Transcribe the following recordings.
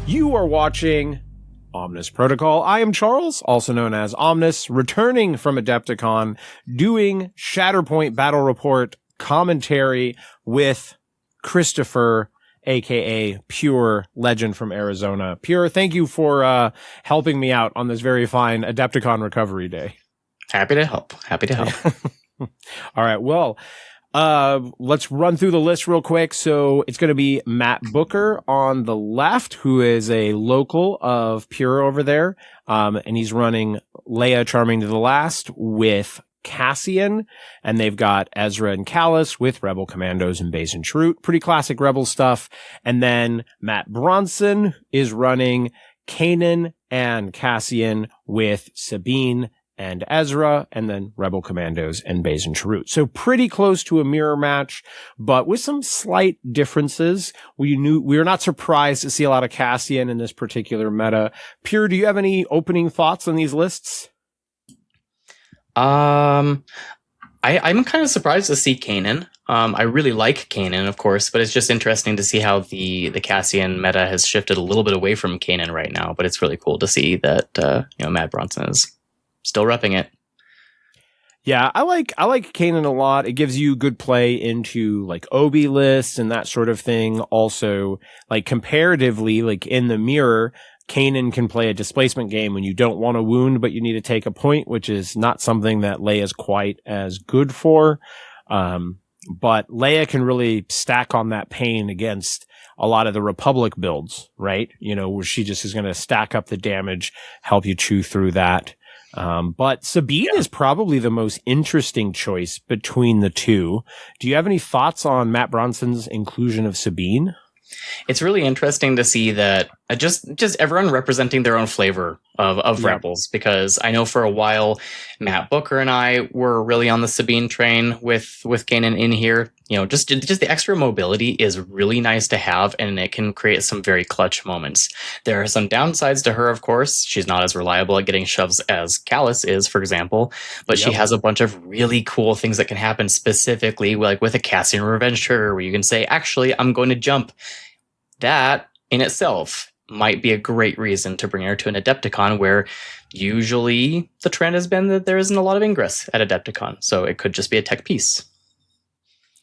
You are watching Omnis Protocol. I am Charles, also known as Omnis, returning from Adepticon, doing Shatterpoint Battle Report commentary with Christopher, aka Pure, legend from Arizona. Pure, thank you for helping me out on this very fine Adepticon recovery day. Happy to help. All right, well, let's run through the list real quick. So it's going to be Matt Bucher on the left, who is a local of Pure over there. And he's running Leia Charming to the Last with Cassian. And they've got Ezra and Callus with Rebel Commandos and Baze and Chirrut. Pretty classic Rebel stuff. And then Matt Bronson is running Kanan and Cassian with Sabine and Ezra, and then Rebel Commandos and Baze and Chirrut. So pretty close to a mirror match, but with some slight differences. We were not surprised to see a lot of Cassian in this particular meta. Pure, do you have any opening thoughts on these lists? I'm kind of surprised to see Kanan. I really like Kanan, of course, but it's just interesting to see how the Cassian meta has shifted a little bit away from Kanan right now. But it's really cool to see that Matt Bronson is still repping it. Yeah, I like Kanan a lot. It gives you good play into like Obi lists and that sort of thing. Also, like comparatively, like in the mirror, Kanan can play a displacement game when you don't want to wound, but you need to take a point, which is not something that Leia's quite as good for. But Leia can really stack on that pain against a lot of the Republic builds, right? You know, where she just is going to stack up the damage, help you chew through that. But Sabine is probably the most interesting choice between the two. Do you have any thoughts on Matt Bronson's inclusion of Sabine? It's really interesting to see that just everyone representing their own flavor of Rebels, because I know for a while Matt Bucher and I were really on the Sabine train with Kanan in here. You know, just the extra mobility is really nice to have, and it can create some very clutch moments. There are some downsides to her, of course. She's not as reliable at getting shoves as Callus is, for example, but she has a bunch of really cool things that can happen, specifically like with a Cassian revenge trigger, where you can say, actually, I'm going to jump. That in itself might be a great reason to bring her to an Adepticon, where usually the trend has been that there isn't a lot of ingress at Adepticon. So it could just be a tech piece.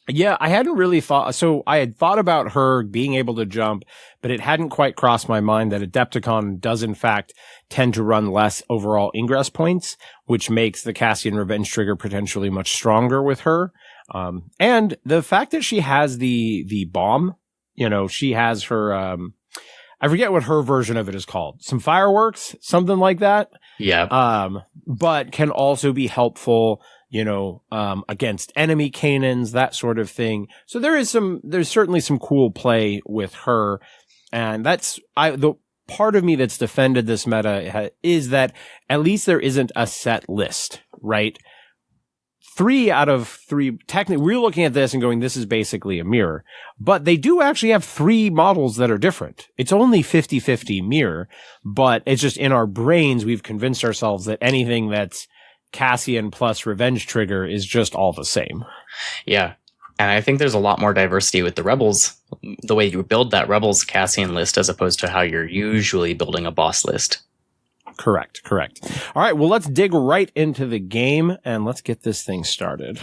Yeah, I hadn't really thought. So I had thought about her being able to jump, but it hadn't quite crossed my mind that Adepticon does in fact tend to run less overall ingress points, which makes the Cassian revenge trigger potentially much stronger with her. And the fact that she has the bomb, you know, she has her, I forget what her version of it is called. Some fireworks, something like that. Yeah. But can also be helpful, you know, against enemy Kanans, that sort of thing. So there's certainly some cool play with her. And the part of me that's defended this meta is that at least there isn't a set list, right? 3 out of 3, technically, we're looking at this and going, this is basically a mirror. But they do actually have 3 models that are different. It's only 50-50 mirror, but it's just in our brains, we've convinced ourselves that anything that's Cassian plus Revenge Trigger is just all the same. Yeah. And I think there's a lot more diversity with the Rebels, the way you build that Rebels Cassian list as opposed to how you're usually building a boss list. Correct. All right, well, let's dig right into the game, and let's get this thing started.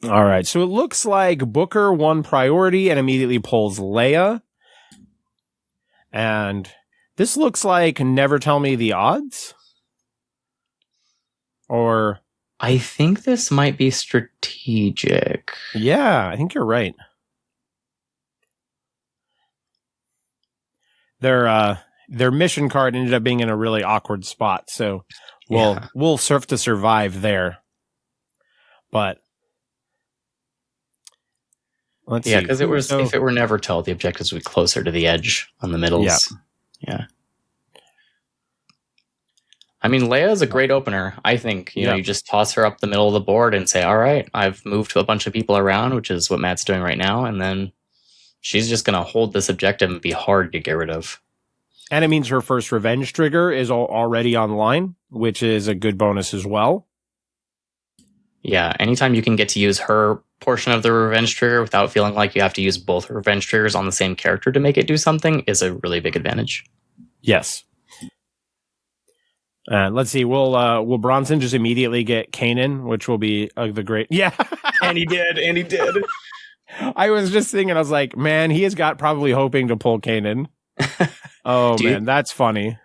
All right, so it looks like Booker won priority and immediately pulls Leia. And this looks like Never Tell Me the Odds? Or... I think this might be strategic. Yeah, I think you're right. Their mission card ended up being in a really awkward spot, so we'll surf to survive there. But let's see. Yeah, because if it were Never Tell, the objectives would be closer to the edge on the middles. Yeah. I mean, Leia is a great opener. I think you just toss her up the middle of the board and say, "All right, I've moved a bunch of people around," which is what Matt's doing right now, and then she's just going to hold this objective and be hard to get rid of. And it means her first revenge trigger is already online, which is a good bonus as well. Yeah, anytime you can get to use her portion of the revenge trigger without feeling like you have to use both revenge triggers on the same character to make it do something is a really big advantage. Yes. Let's see. Will Bronson just immediately get Kanan, which will be the great? Yeah, And he did. I was just thinking. I was like, man, he has got probably hoping to pull Kanan. Oh man, that's funny.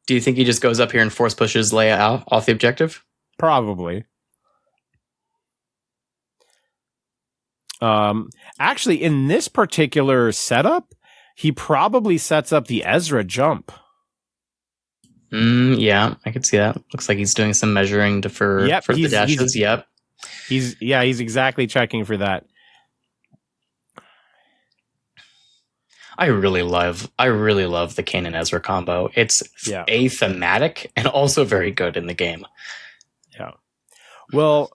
Do you think he just goes up here and force pushes Leia out off the objective? Probably. Actually, in this particular setup, he probably sets up the Ezra jump. Yeah, I could see that. Looks like he's doing some measuring for the dashes. Yep. He's exactly checking for that. I really love the Kanan Ezra combo. It's thematic and also very good in the game. Yeah. Well,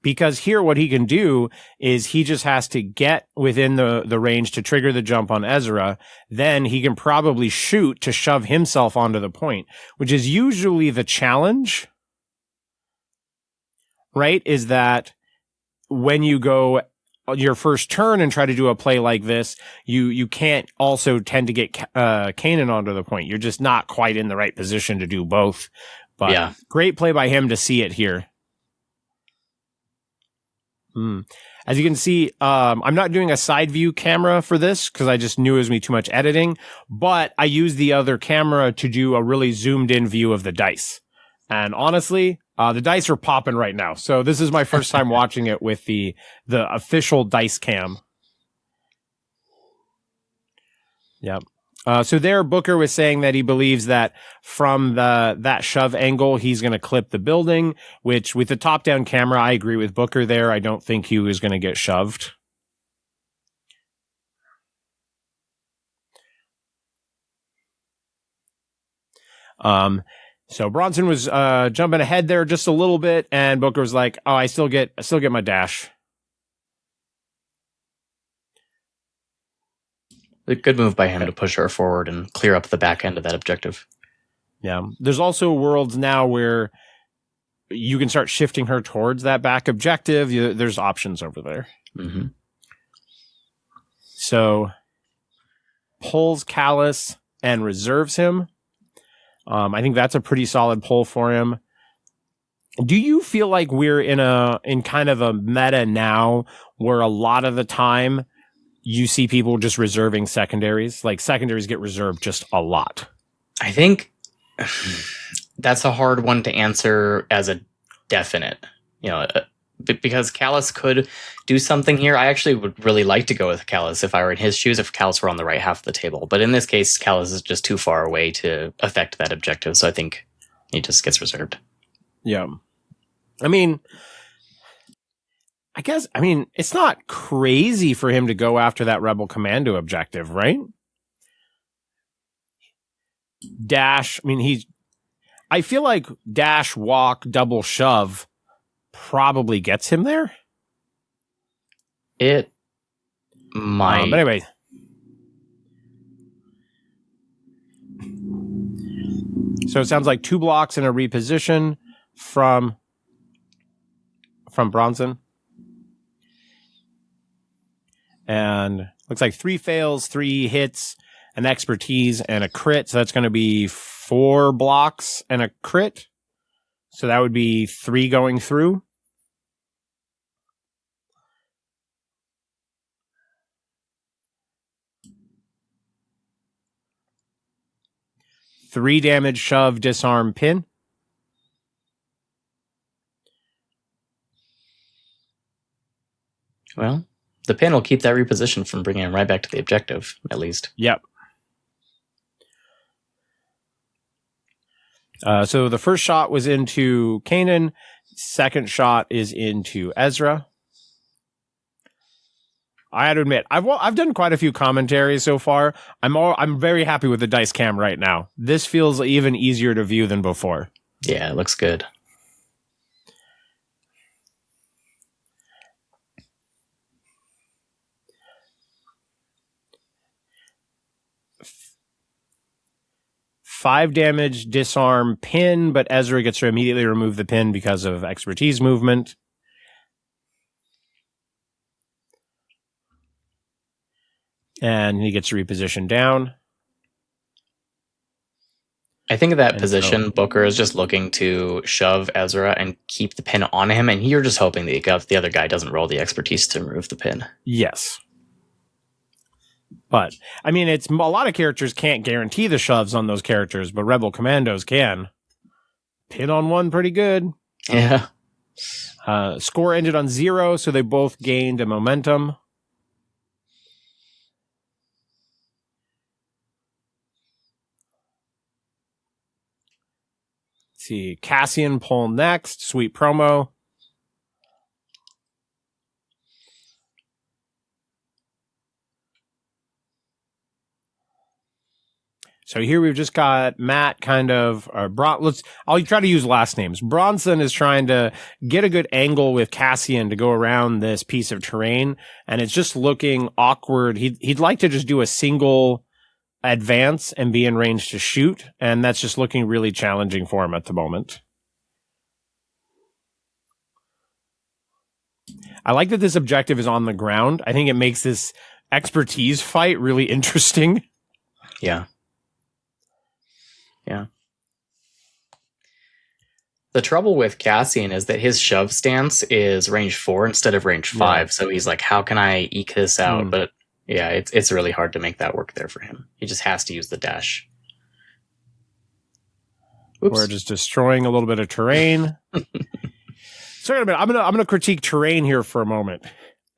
because here what he can do is he just has to get within the range to trigger the jump on Ezra. Then he can probably shoot to shove himself onto the point, which is usually the challenge, right? Is that when you go your first turn and try to do a play like this, you can't also tend to get Kanan onto the point. You're just not quite in the right position to do both. But yeah, great play by him to see it here. As you can see, I'm not doing a side view camera for this because I just knew it was me too much editing, but I used the other camera to do a really zoomed in view of the dice. And honestly, the dice are popping right now. So this is my first time watching it with the official dice cam. Yep. So there, Booker was saying that he believes that from that shove angle, he's going to clip the building, which with the top-down camera, I agree with Booker there. I don't think he was going to get shoved. So Bronson was jumping ahead there just a little bit, and Booker was like, "Oh, I still get my dash." A good move by him to push her forward and clear up the back end of that objective. Yeah. There's also worlds now where you can start shifting her towards that back objective. There's options over there. Mm-hmm. So pulls Callus and reserves him. I think that's a pretty solid pull for him. Do you feel like we're in kind of a meta now where a lot of the time you see people just reserving secondaries? Like secondaries get reserved just a lot. I think that's a hard one to answer as a definite, because Callus could do something here. I actually would really like to go with Callus if I were in his shoes, if Callus were on the right half of the table. But in this case, Callus is just too far away to affect that objective. So I think he just gets reserved. Yeah. I mean, it's not crazy for him to go after that Rebel Commando objective, right? Dash, I feel like dash, walk, double shove probably gets him there. It might. But anyway. So it sounds like 2 blocks and a reposition from Bronson. And looks like 3 fails, 3 hits, an expertise, and a crit. So that's going to be 4 blocks and a crit. So that would be 3 going through. Three damage, shove, disarm, pin. Well, the pin will keep that reposition from bringing him right back to the objective, at least. Yep. So the first shot was into Kanan. Second shot is into Ezra. I had to admit, I've done quite a few commentaries so far. I'm very happy with the dice cam right now. This feels even easier to view than before. Yeah, it looks good. Five damage, disarm, pin, but Ezra gets to immediately remove the pin because of expertise movement. And he gets repositioned down. I think of that position, Booker is just looking to shove Ezra and keep the pin on him, and you're just hoping that the other guy doesn't roll the expertise to remove the pin. Yes. But, I mean, it's a lot of characters can't guarantee the shoves on those characters, but Rebel Commandos can. Pin on one pretty good. Yeah. Score ended on 0, so they both gained a momentum. See, Cassian pull next. Sweet promo. So here we've just got Matt kind of, I'll try to use last names. Bronson is trying to get a good angle with Cassian to go around this piece of terrain, and it's just looking awkward. He'd like to just do a single advance and be in range to shoot, and that's just looking really challenging for him at the moment. I like that this objective is on the ground. I think it makes this expertise fight really interesting. Yeah. Yeah. The trouble with Cassian is that his shove stance is range 4 instead of range 5. Yeah. So he's like, how can I eke this out? But yeah, it's really hard to make that work there for him. He just has to use the dash. Oops. We're just destroying a little bit of terrain. Sorry a minute. I'm gonna critique terrain here for a moment.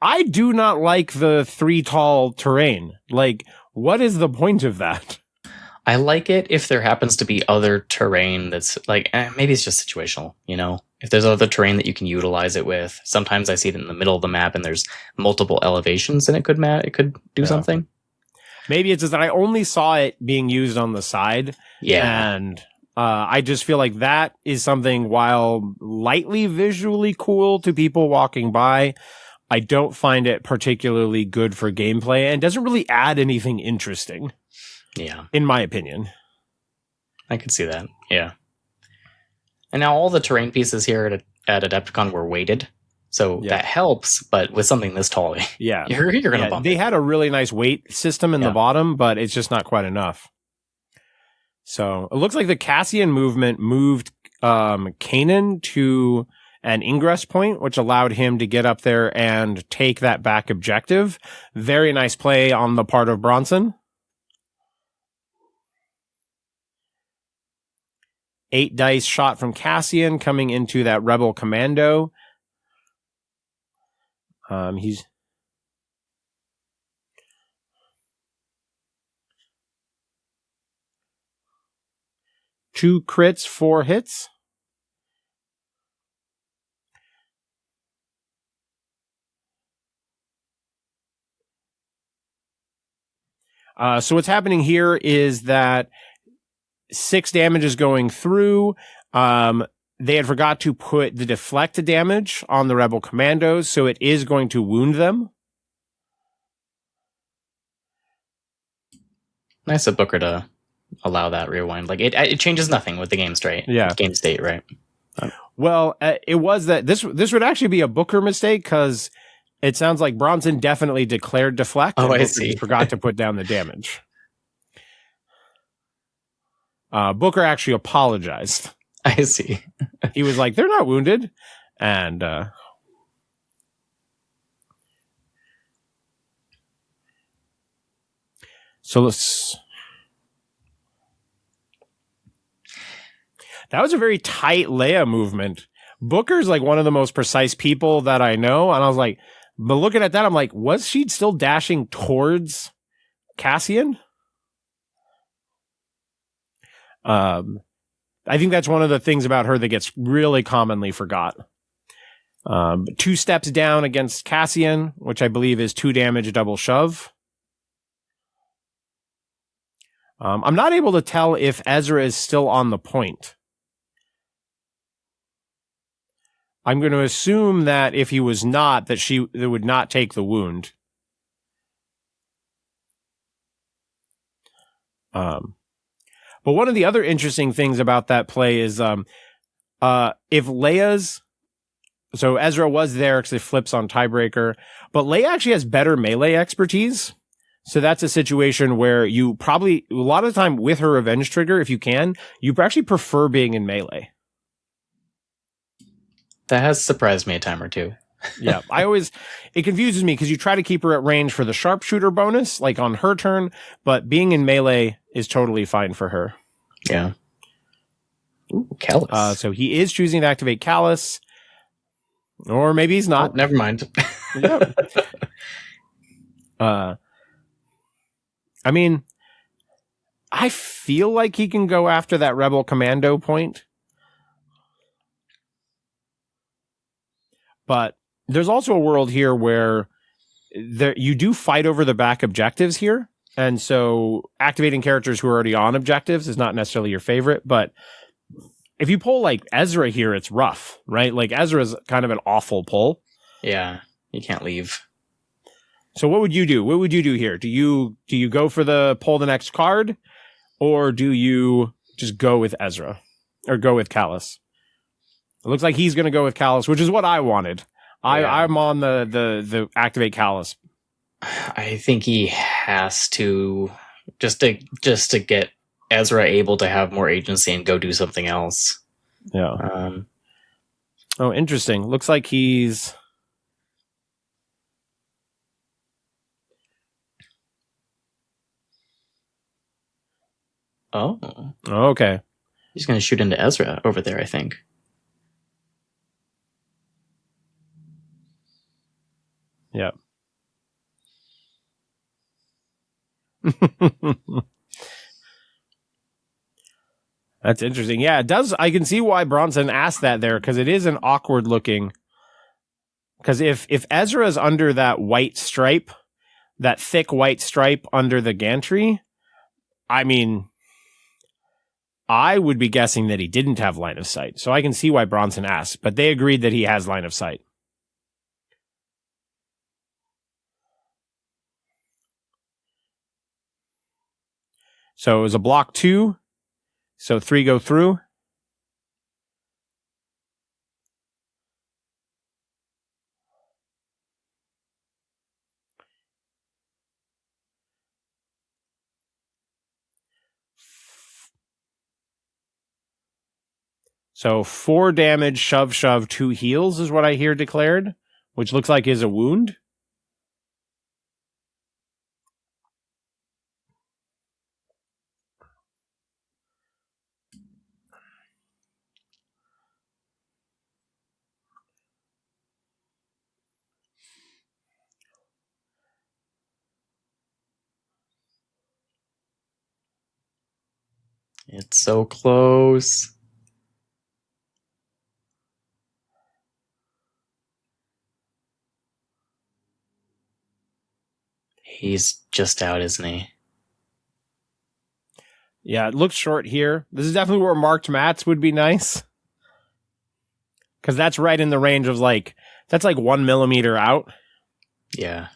I do not like the 3 tall terrain. Like, what is the point of that? I like it if there happens to be other terrain that's like, maybe it's just situational, you know? If there's other terrain that you can utilize it with. Sometimes I see it in the middle of the map and there's multiple elevations and it could do something. Maybe it's just that I only saw it being used on the side. Yeah. And I just feel like that is something, while lightly visually cool to people walking by, I don't find it particularly good for gameplay and doesn't really add anything interesting. Yeah. In my opinion. I could see that. Yeah. And now all the terrain pieces here at Adepticon were weighted. So that helps, but with something this tall, yeah, you're going to bump They it. had a really nice weight system in the bottom, but it's just not quite enough. So it looks like the Cassian movement moved Kanan to an ingress point, which allowed him to get up there and take that back objective. Very nice play on the part of Bronson. 8 dice shot from Cassian coming into that Rebel Commando. He's 2 crits, 4 hits. So what's happening here is that 6 damage is going through. They had forgot to put the deflect damage on the Rebel Commandos, so it is going to wound them. Nice of Booker to allow that rewind. Like it changes nothing with the game state. Yeah, game state, right? Well, it was that this would actually be a Booker mistake, because it sounds like Bronson definitely declared deflect. Oh, and I see. Forgot to put down the damage. Booker actually apologized. I see. He was like, they're not wounded. And so that was a very tight Leia movement. Booker's like one of the most precise people that I know. And I was like, but looking at that, I'm like, was she still dashing towards Cassian? I think that's one of the things about her that gets really commonly forgot. 2 steps down against Cassian, which I believe is 2 damage, double shove. I'm not able to tell if Ezra is still on the point. I'm going to assume that if he was not, that she would not take the wound. But one of the other interesting things about that play is if Leia's... So Ezra was there because it flips on tiebreaker, but Leia actually has better melee expertise. So that's a situation where you probably, a lot of the time with her revenge trigger, if you can, you actually prefer being in melee. That has surprised me a time or two. Yeah, it confuses me because you try to keep her at range for the sharpshooter bonus, like on her turn, but being in melee is totally fine for her. Yeah. Ooh, Callus. So he is choosing to activate Callus, or maybe he's not. Oh, never mind. Yep. I mean, I feel like he can go after that Rebel Commando point. But there's also a world here where you do fight over the back objectives here. And so activating characters who are already on objectives is not necessarily your favorite. But if you pull like Ezra here, it's rough, right? Like Ezra's kind of an awful pull. Yeah, you can't leave. So what would you do? What would you do here? Do you go for the pull the next card? Or do you just go with Ezra? Or go with Callus? It looks like he's going to go with Callus, which is what I wanted. I'm on the activate Callus. I think he has to just to get Ezra able to have more agency and go do something else. Yeah. Oh, interesting. Looks like he's. Oh. Okay. He's going to shoot into Ezra over there, I think. Yeah. That's interesting. Yeah, it does. I can see why Bronson asked that there, because it is an awkward looking. Because if Ezra's under that white stripe, that thick white stripe under the gantry, I mean, I would be guessing that he didn't have line of sight. So I can see why Bronson asked, but they agreed that he has line of sight. So it was a block 2. So 3 go through. So 4 damage, shove, 2 heals is what I hear declared, which looks like is a wound. It's so close. He's just out, isn't he? Yeah, it looks short here. This is definitely where marked mats would be nice. Because that's right in the range of that's like 1 millimeter out. Yeah.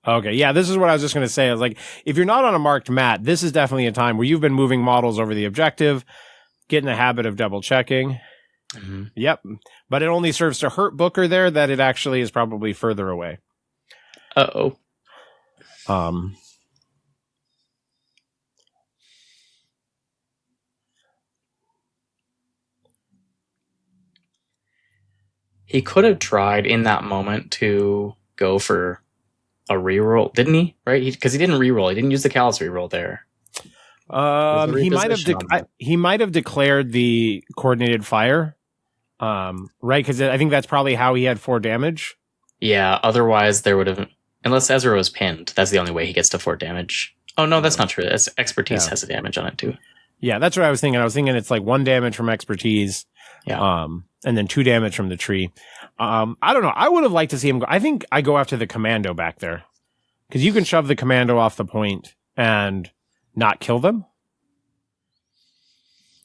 Okay, yeah, this is what I was just going to say. I was like, if you're not on a marked mat, this is definitely a time where you've been moving models over the objective, get in the habit of double checking. Mm-hmm. Yep, but it only serves to hurt Booker there, that it actually is probably further away. Uh-oh. He could have tried in that moment to go for a reroll, didn't he? Right? Because he didn't reroll. He didn't use the Callus reroll there. He might have declared the coordinated fire. Right? Because I think that's probably how he had 4 damage. Yeah, otherwise there would have... Unless Ezra was pinned, that's the only way he gets to 4 damage. Oh, no, that's not true. Expertise has a damage on it, too. Yeah, that's what I was thinking. I was thinking it's like 1 damage from expertise. Yeah. And then 2 damage from the tree. I don't know. I would have liked to see him go. I think I go after the commando back there. Because you can shove the commando off the point and not kill them.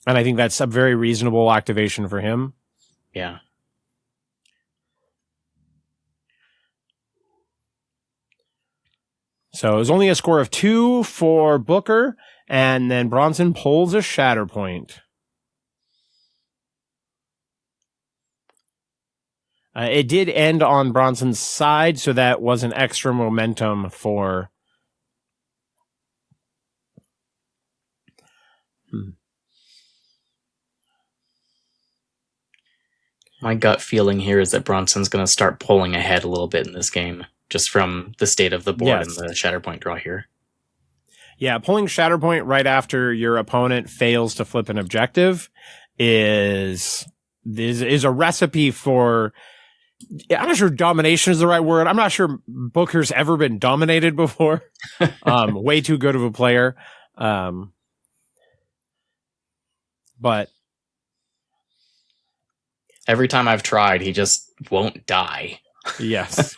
And I think that's a very reasonable activation for him. Yeah. So it was only a score of 2 for Booker, and then Bronson pulls a Shatterpoint. It did end on Bronson's side, so that was an extra momentum for... My gut feeling here is that Bronson's going to start pulling ahead a little bit in this game, just from the state of the board and the Shatterpoint draw here. Yeah, pulling Shatterpoint right after your opponent fails to flip an objective is a recipe for... I'm not sure domination is the right word. I'm not sure Booker's ever been dominated before. Way too good of a player. But every time I've tried, he just won't die. Yes.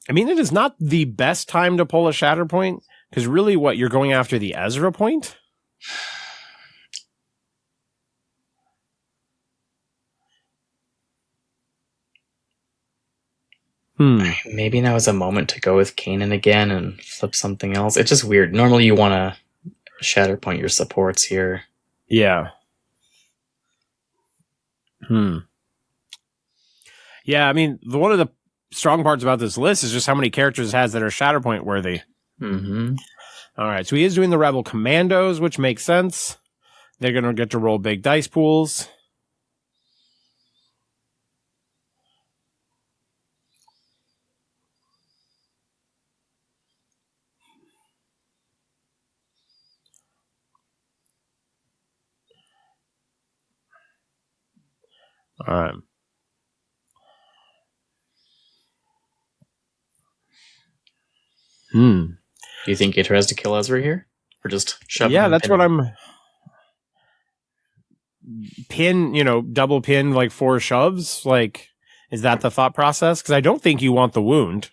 I mean, it is not the best time to pull a Shatterpoint, because really what, you're going after the Ezra point? Maybe now is a moment to go with Kanan again and flip something else. It's just weird. Normally you want to Shatterpoint your supports here. Yeah. Yeah, I mean, one of the strong parts about this list is just how many characters it has that are Shatterpoint worthy. Mm-hmm. All right, so he is doing the Rebel Commandos, which makes sense. They're going to get to roll big dice pools. All right. Do you think he tries to kill Ezra here? Or just shove him? Yeah, that's what I'm... double pin, like 4 shoves? Like, is that the thought process? Because I don't think you want the wound.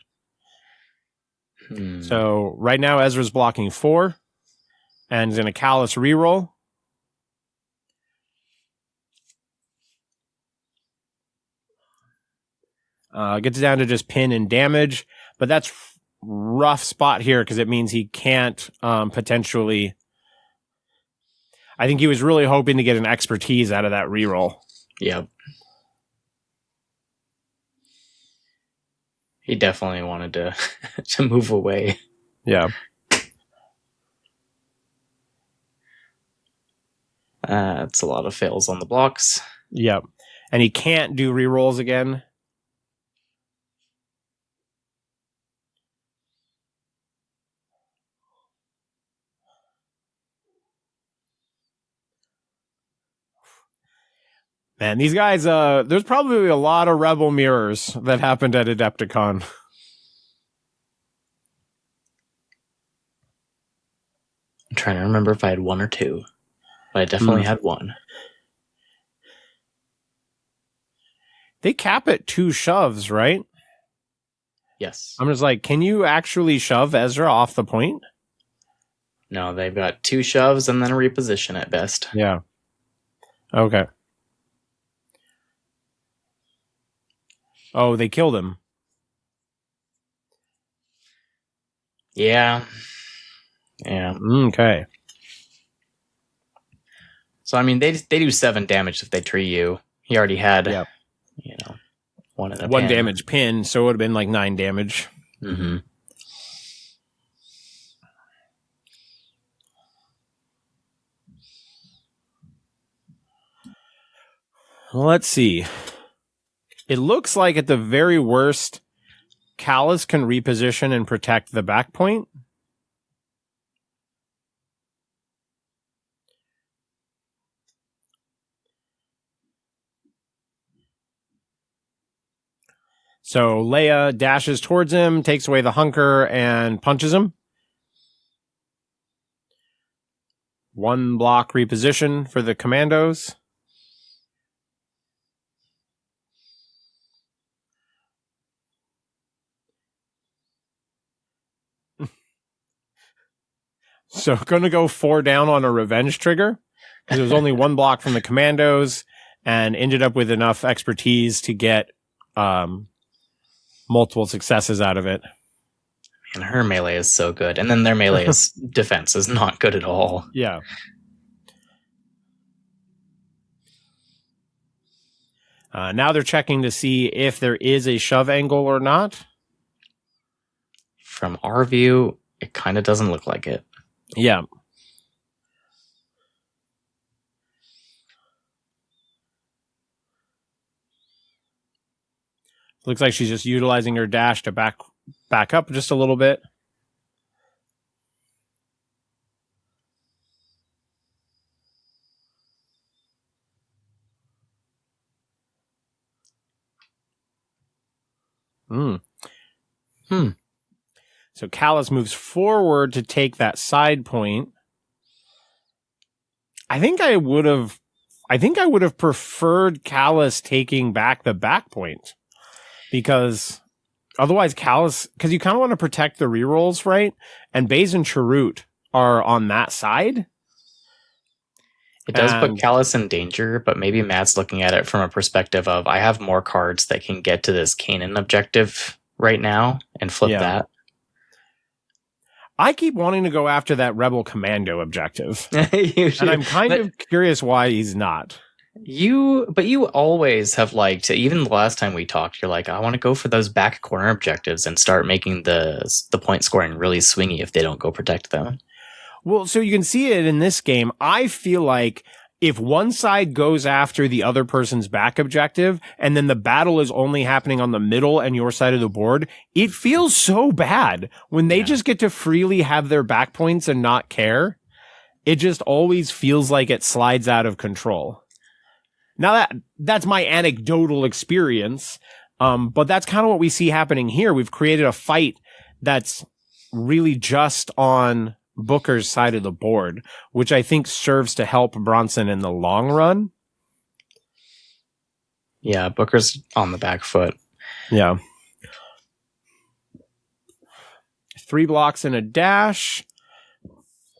So, right now, Ezra's blocking 4. And he's going to Callous reroll. Gets down to just pin and damage. But that's rough spot here, because it means he can't potentially... I think he was really hoping to get an expertise out of that reroll. Yep. He definitely wanted to to move away. Yeah. It's a lot of fails on the blocks. Yep. And he can't do rerolls again. Man, these guys, there's probably a lot of Rebel mirrors that happened at Adepticon. I'm trying to remember if I had 1 or 2. But I definitely had 1. They cap at 2 shoves, right? Yes. I'm just like, can you actually shove Ezra off the point? No, they've got 2 shoves and then a reposition at best. Yeah. Okay. Oh, they killed him. Yeah. Yeah. Okay. So, I mean, they do 7 damage if they tree you. He already had, 1 in a 1 pin. damage pin, so it would have been like 9 damage. Mm-hmm. Let's see. It looks like at the very worst, Callous can reposition and protect the back point. So Leia dashes towards him, takes away the hunker, and punches him. 1 block reposition for the commandos. So going to go 4 down on a revenge trigger, because it was only 1 block from the commandos, and ended up with enough expertise to get multiple successes out of it. And her melee is so good. And then their melee defense is not good at all. Yeah. Now they're checking to see if there is a shove angle or not. From our view, it kind of doesn't look like it. Yeah. Looks like she's just utilizing her dash to back up just a little bit. So Callus moves forward to take that side point. I think I would have preferred Callus taking back the back point, because otherwise Callus, because you kind of want to protect the rerolls, right? And Baze and Chirrut are on that side. It does put Callus in danger, but maybe Matt's looking at it from a perspective of, I have more cards that can get to this Kanan objective right now and flip that. I keep wanting to go after that Rebel Commando objective. And I'm kind of curious why he's not. But you always have liked, even the last time we talked, you're like, I want to go for those back corner objectives and start making the point scoring really swingy if they don't go protect them. Well, so you can see it in this game. I feel like if one side goes after the other person's back objective and then the battle is only happening on the middle and your side of the board, it feels so bad when they just get to freely have their back points and not care. It just always feels like it slides out of control. Now that's my anecdotal experience. But that's kind of what we see happening here. We've created a fight that's really just on Booker's side of the board, which I think serves to help Bronson in the long run. Yeah, Booker's on the back foot. Yeah. 3 blocks and a dash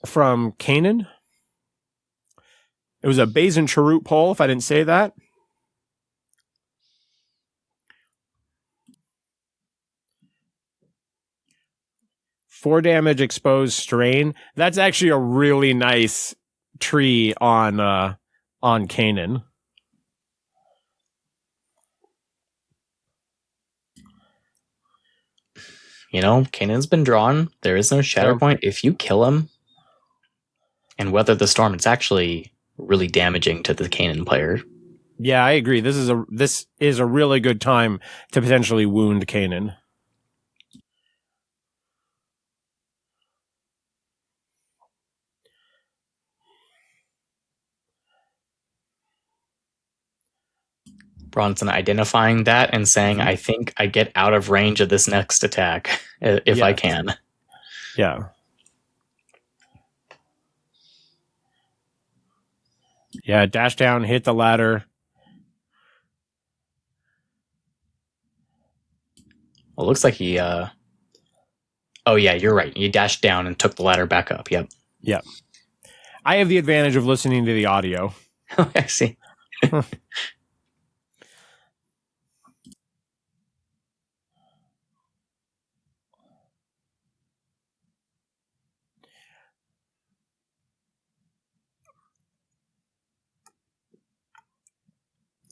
from Kanan. It was a Baze and Chirrut poll, if I didn't say that. Four damage, exposed, strain. That's actually a really nice tree on Kanan. You know, Kanan's been drawn. There is no Shatterpoint. If you kill him and weather the storm, it's actually really damaging to the Kanan player. Yeah, I agree. This is a really good time to potentially wound Kanan. Bronson identifying that and saying, I think I get out of range of this next attack if I can. Yeah. Yeah, dash down, hit the ladder. Well, it looks like he... oh, yeah, you're right. You dashed down and took the ladder back up. Yep. Yep. I have the advantage of listening to the audio. I see.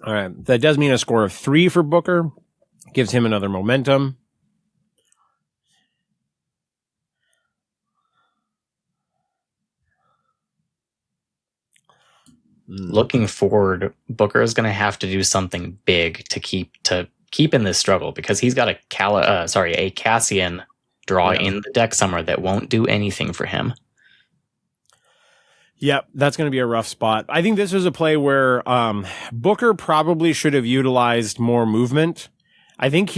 All right. That does mean a score of 3 for Booker. Gives him another momentum. Looking forward, Booker is going to have to do something big to keep in this struggle, because he's got a Cassian draw in the deck somewhere that won't do anything for him. Yep, that's going to be a rough spot. I think this was a play where Booker probably should have utilized more movement. This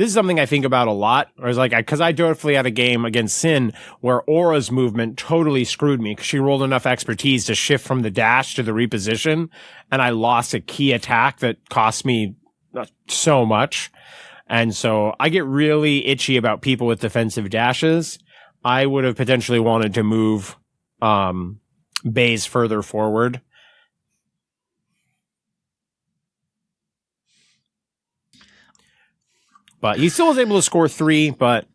is something I think about a lot. Because I definitely had a game against Sin where Aura's movement totally screwed me because she rolled enough expertise to shift from the dash to the reposition, and I lost a key attack that cost me so much. And so I get really itchy about people with defensive dashes. I would have potentially wanted to move Baze further forward. But he still was able to score 3, but...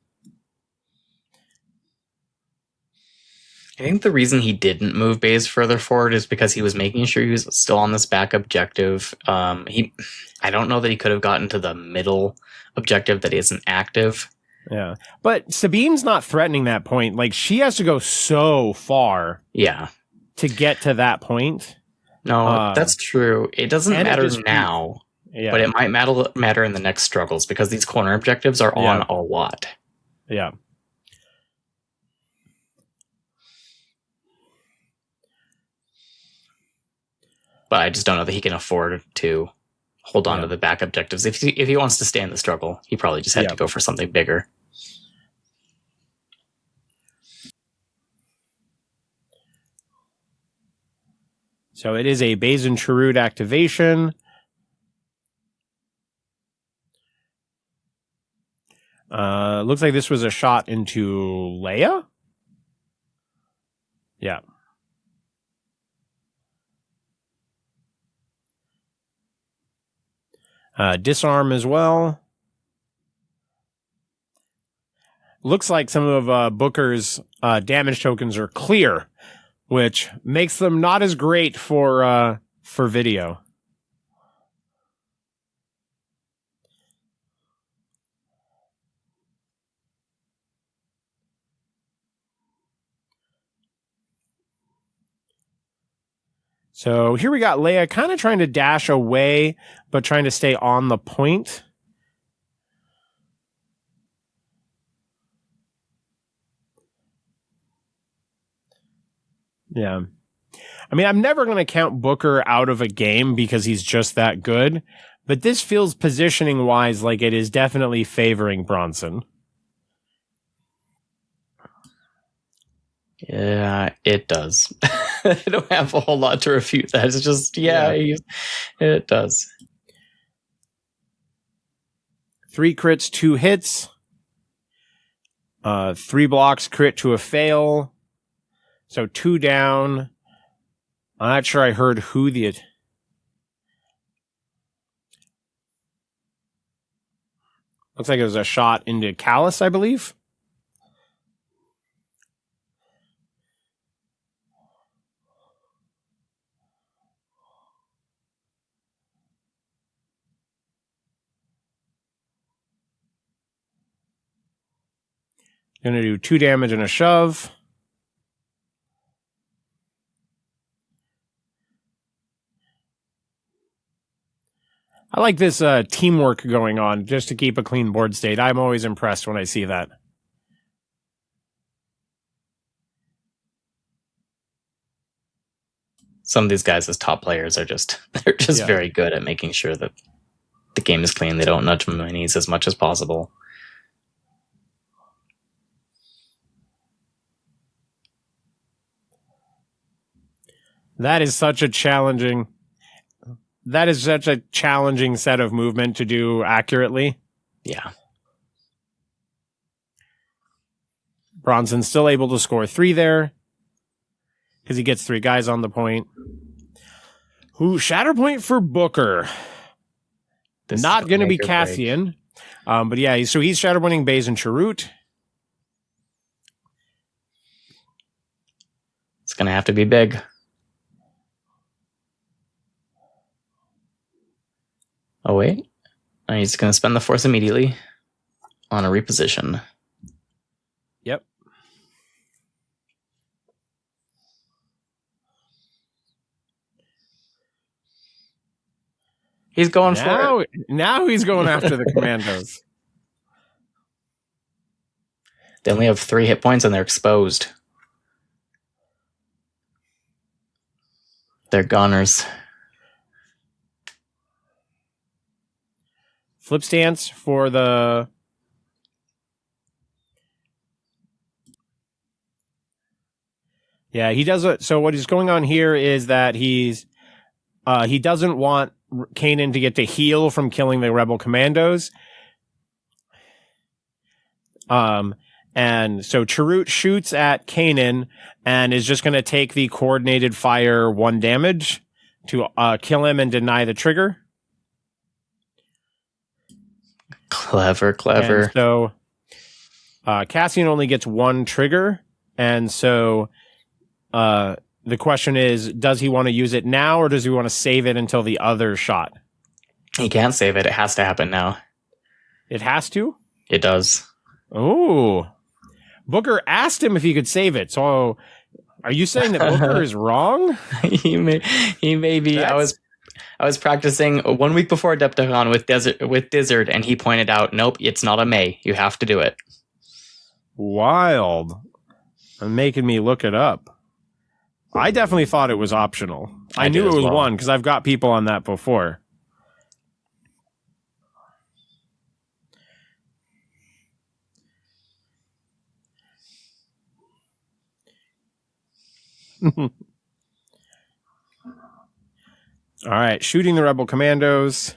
I think the reason he didn't move Baze further forward is because he was making sure he was still on this back objective. I don't know that he could have gotten to the middle objective that isn't active. Yeah. But Sabine's not threatening that point. Like, she has to go so far. Yeah. To get to that point. No, that's true. It doesn't matter now, but it might matter in the next struggles because these corner objectives are on a lot. Yeah. But I just don't know that he can afford to hold on to the back objectives. If he wants to stay in the struggle, he probably just had to go for something bigger. So it is a Baze and Chirrut activation. Looks like this was a shot into Leia. Yeah. Disarm as well. Looks like some of Booker's damage tokens are clear, which makes them not as great for video. So here we got Leia kind of trying to dash away, but trying to stay on the point. Yeah. I mean, I'm never going to count Booker out of a game because he's just that good, but this feels positioning wise like it is definitely favoring Bronson. Yeah, it does. I don't have a whole lot to refute that. It's just, it does. 3 crits, 2 hits. 3 blocks, crit to a fail. So 2 down. I'm not sure I heard who the... Looks like it was a shot into Callus, I believe. Gonna do 2 damage and a shove. I like this teamwork going on just to keep a clean board state. I'm always impressed when I see that. Some of these guys as top players are just very good at making sure that the game is clean. They don't nudge minis as much as possible. That is such a challenging set of movement to do accurately. Yeah. Bronson's still able to score 3 there because he gets 3 guys on the point. Shatterpoint for Booker. Not going to be Cassian. But yeah, so he's Shatterpointing Baze and Chirrut. It's going to have to be big. Oh, wait. He's going to spend the force immediately on a reposition. Yep. He's going for it. Now he's going after the commandos. They only have 3 hit points and they're exposed. They're goners. Flip stance for the... Yeah, he doesn't... So what is going on here is that he doesn't want Kanan to get to heal from killing the rebel commandos. And so Chirrut shoots at Kanan and is just going to take the coordinated fire 1 damage to kill him and deny the trigger. Clever. And so Cassian only gets 1 trigger, and so the question is, does he want to use it now or does he want to save it until the other shot? He can't save it. It has to happen now. It has to? It does. Oh. Booker asked him if he could save it. So are you saying that Booker is wrong? He may be. I was practicing 1 week before Adepticon with Dizzard, and he pointed out, nope, it's not a May. You have to do it. Wild. And making me look it up. I definitely thought it was optional. I knew it was one because I've got people on that before. All right, shooting the rebel commandos.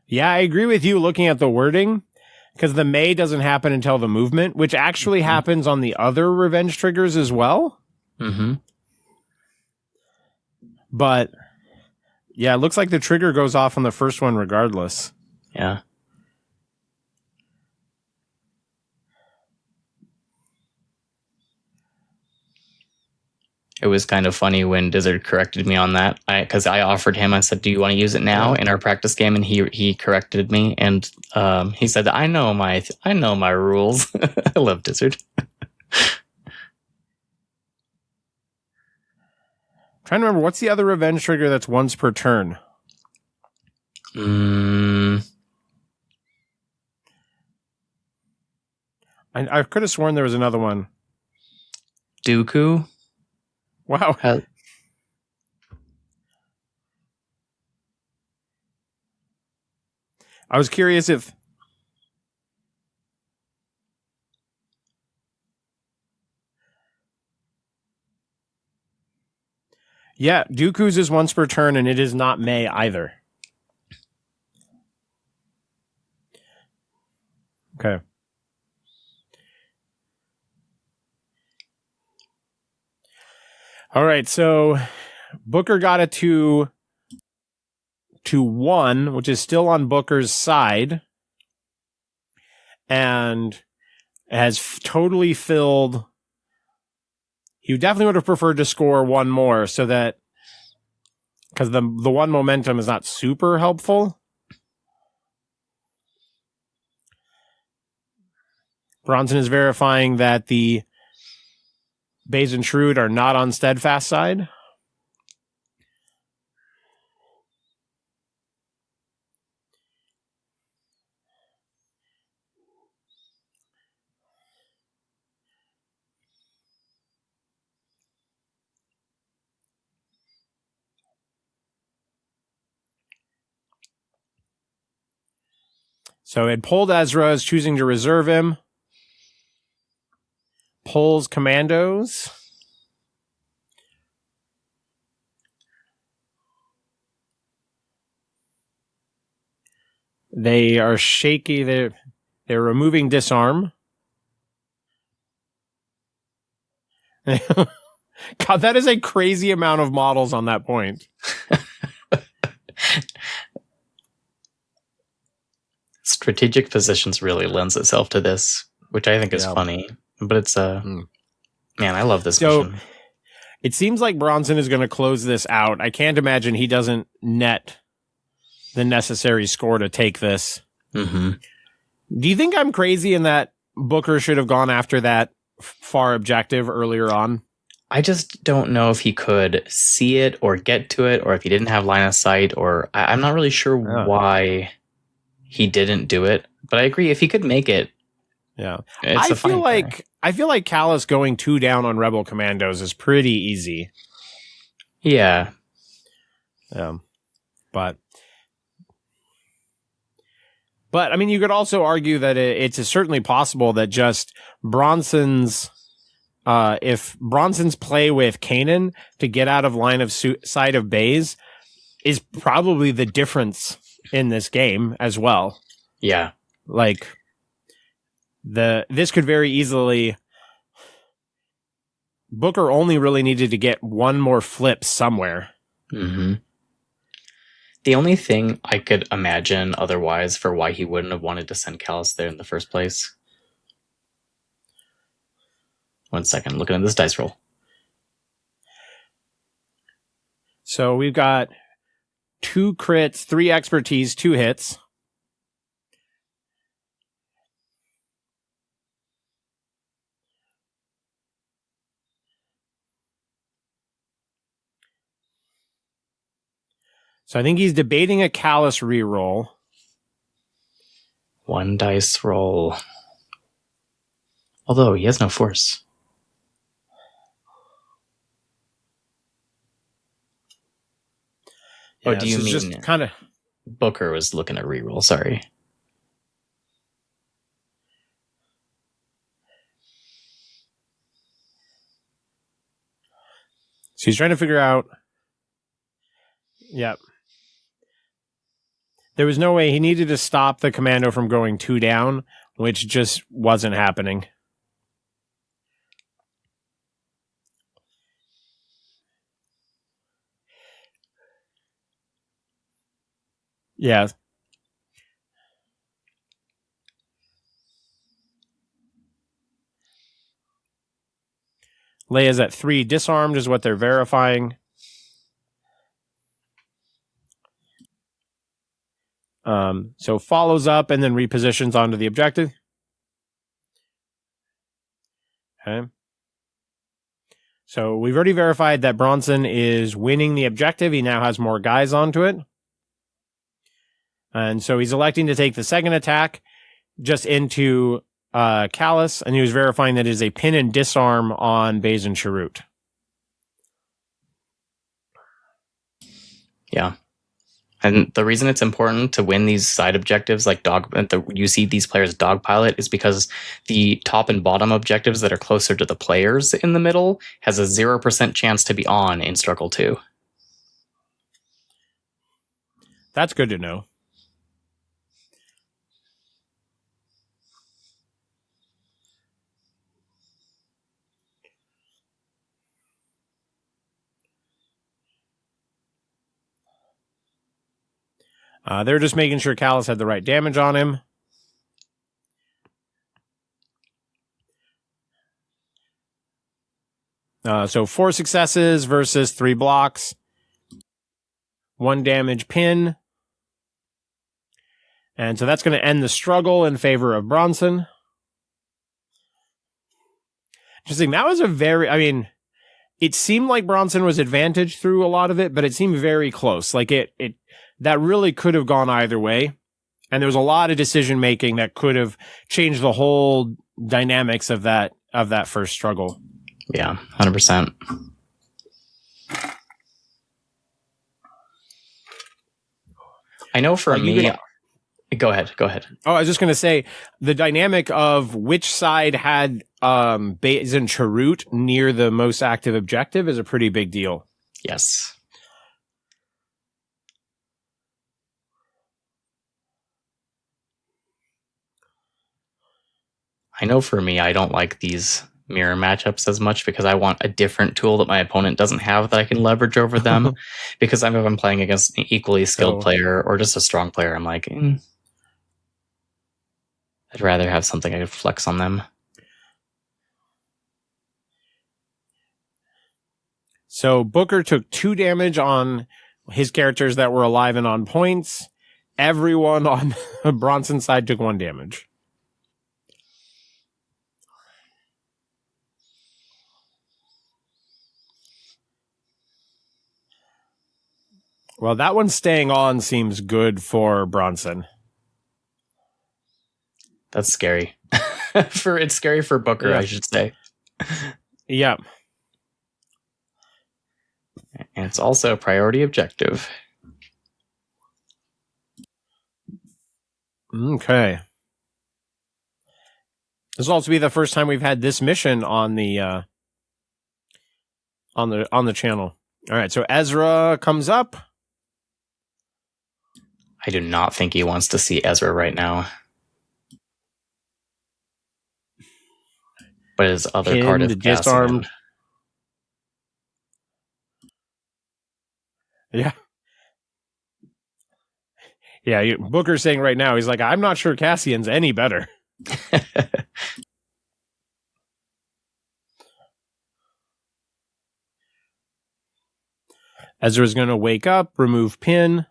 Yeah, I agree with you looking at the wording, because the May doesn't happen until the movement, which actually happens on the other revenge triggers as well. Mm-hmm. But, yeah, it looks like the trigger goes off on the first one regardless. Yeah. It was kind of funny when Dizzard corrected me on that, because I offered him. I said, "Do you want to use it now in our practice game?" And he corrected me, and he said, "I know my rules." I love Dizzard. Trying to remember, what's the other revenge trigger that's once per turn? I could have sworn there was another one. Dooku. Wow. I was curious if... Yeah, Dooku's is once per turn, and it is not May either. Okay. All right, so Booker got it to 1, which is still on Booker's side, and has totally filled. He definitely would have preferred to score one more, so that, because the one momentum is not super helpful. Bronson is verifying that the Baze and Shrewd are not on Steadfast side. So it pulled Ezra, is choosing to reserve him. Pulls commandos. They are shaky. They're removing disarm. God, that is a crazy amount of models on that point. Strategic positions really lends itself to this, which I think is funny. But it's man, I love this mission. It seems like Bronson is going to close this out. I can't imagine he doesn't net the necessary score to take this. Mm-hmm. Do you think I'm crazy in that Booker should have gone after that far objective earlier on? I just don't know if he could see it or get to it, or if he didn't have line of sight, or I'm not really sure why he didn't do it. But I agree, if he could make it. Yeah. I feel like Callus going 2 down on Rebel Commandos is pretty easy. Yeah. But I mean, you could also argue that it's certainly possible that just Bronson's if Bronson's play with Kanan to get out of line of sight of Baze is probably the difference in this game as well. Yeah. Like this could very easily. Booker only really needed to get one more flip somewhere. Mm-hmm. The only thing I could imagine otherwise for why he wouldn't have wanted to send Callus there in the first place. 1 second, looking at this dice roll. So we've got 2 crits, 3 expertise, 2 hits. So I think he's debating a Callus reroll. 1 dice roll. Although he has no force. Yeah, do you mean just kind of Booker was looking at reroll? Sorry. So he's trying to figure out. Yep. There was no way he needed to stop the commando from going 2 down, which just wasn't happening. Yeah. Leia's at 3 disarmed is what they're verifying. So follows up and then repositions onto the objective. Okay. So we've already verified that Bronson is winning the objective. He now has more guys onto it. And so he's electing to take the second attack just into Callus, and he was verifying that it is a pin and disarm on Baze and Chirrut. Yeah. And the reason it's important to win these side objectives, like you see these players dogpilot, is because the top and bottom objectives that are closer to the players in the middle has a 0% chance to be on in Struggle 2. That's good to know. They're just making sure Callus had the right damage on him. So 4 successes versus 3 blocks. 1 damage pin. And so that's going to end the struggle in favor of Bronson. Interesting. That was it seemed like Bronson was advantaged through a lot of it, but it seemed very close. Like that really could have gone either way. And there was a lot of decision making that could have changed the whole dynamics of that first struggle. Yeah, 100%. I know for me... Go ahead. Oh, I was just going to say, the dynamic of which side had Baze and Chirrut near the most active objective is a pretty big deal. Yes. I know for me, I don't like these mirror matchups as much because I want a different tool that my opponent doesn't have that I can leverage over them. Because if I'm playing against an equally skilled player or just a strong player, I'm like, I'd rather have something I could flex on them. So Booker took 2 damage on his characters that were alive and on points. Everyone on Bronson's side took 1 damage. Well, that one staying on seems good for Bronson. That's scary. It's scary for Booker, yeah. I should say. Yep. And it's also a priority objective. Okay. This will also be the first time we've had this mission on the on the channel. All right, so Ezra comes up. I do not think he wants to see Ezra right now. But his other card is disarmed. Cassian. Yeah. Yeah, Booker's saying right now, he's like, I'm not sure Cassian's any better. Ezra's going to wake up, remove pin.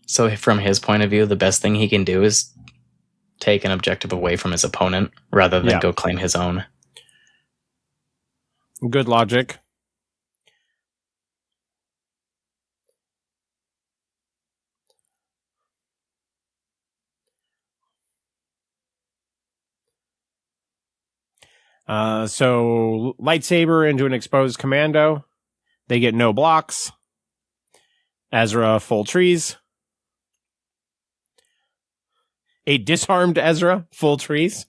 So from his point of view, the best thing he can do is take an objective away from his opponent rather than go claim his own. Good logic. So lightsaber into an exposed commando. They get no blocks. Ezra full trees. A disarmed Ezra full trees.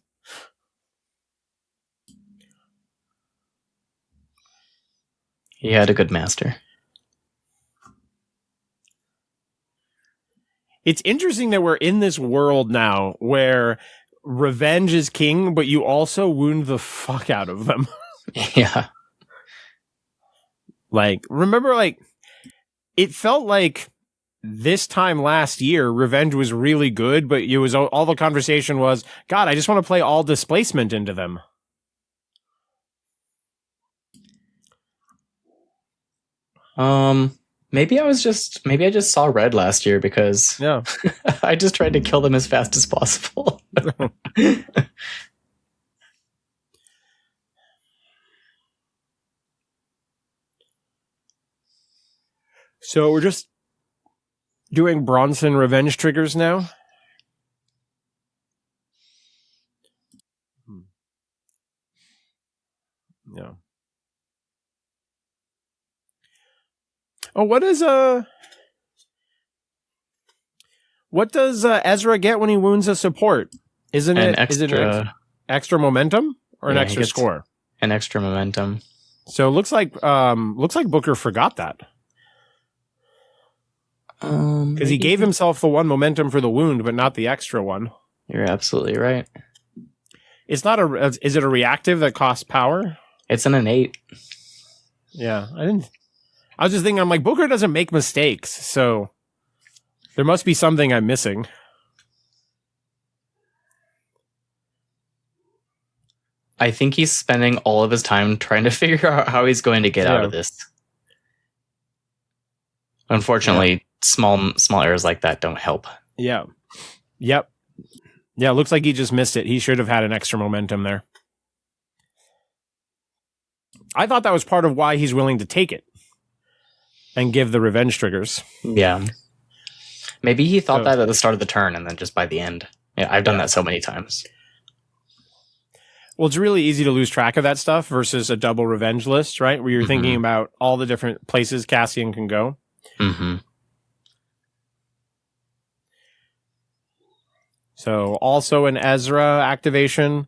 He had a good master. It's interesting that we're in this world now where revenge is king, but you also wound the fuck out of them. Yeah. Like, remember, like, it felt like this time last year, revenge was really good, but it was all the conversation was, God, I just want to play all displacement into them. Maybe I just saw red last year because I just tried to kill them as fast as possible. So we're just doing Bronson revenge triggers now. Yeah. Oh, what does Ezra get when he wounds a support? Isn't it extra momentum or an extra score? An extra momentum. So it looks like Booker forgot that. Because he gave himself the one momentum for the wound, but not the extra one. You're absolutely right. It's not is it a reactive that costs power? It's an innate. Yeah, I was just thinking, I'm like, Booker doesn't make mistakes, so there must be something I'm missing. I think he's spending all of his time trying to figure out how he's going to get out of this. Unfortunately, small errors like that don't help. Yeah. Yep. Yeah, it looks like he just missed it. He should have had an extra momentum there. I thought that was part of why he's willing to take it and give the revenge triggers. Yeah. Maybe he thought that at the start of the turn and then just by the end. Yeah, I've done that so many times. Well, it's really easy to lose track of that stuff versus a double revenge list, right? Where you're thinking about all the different places Cassian can go. Mm-hmm. So also an Ezra activation.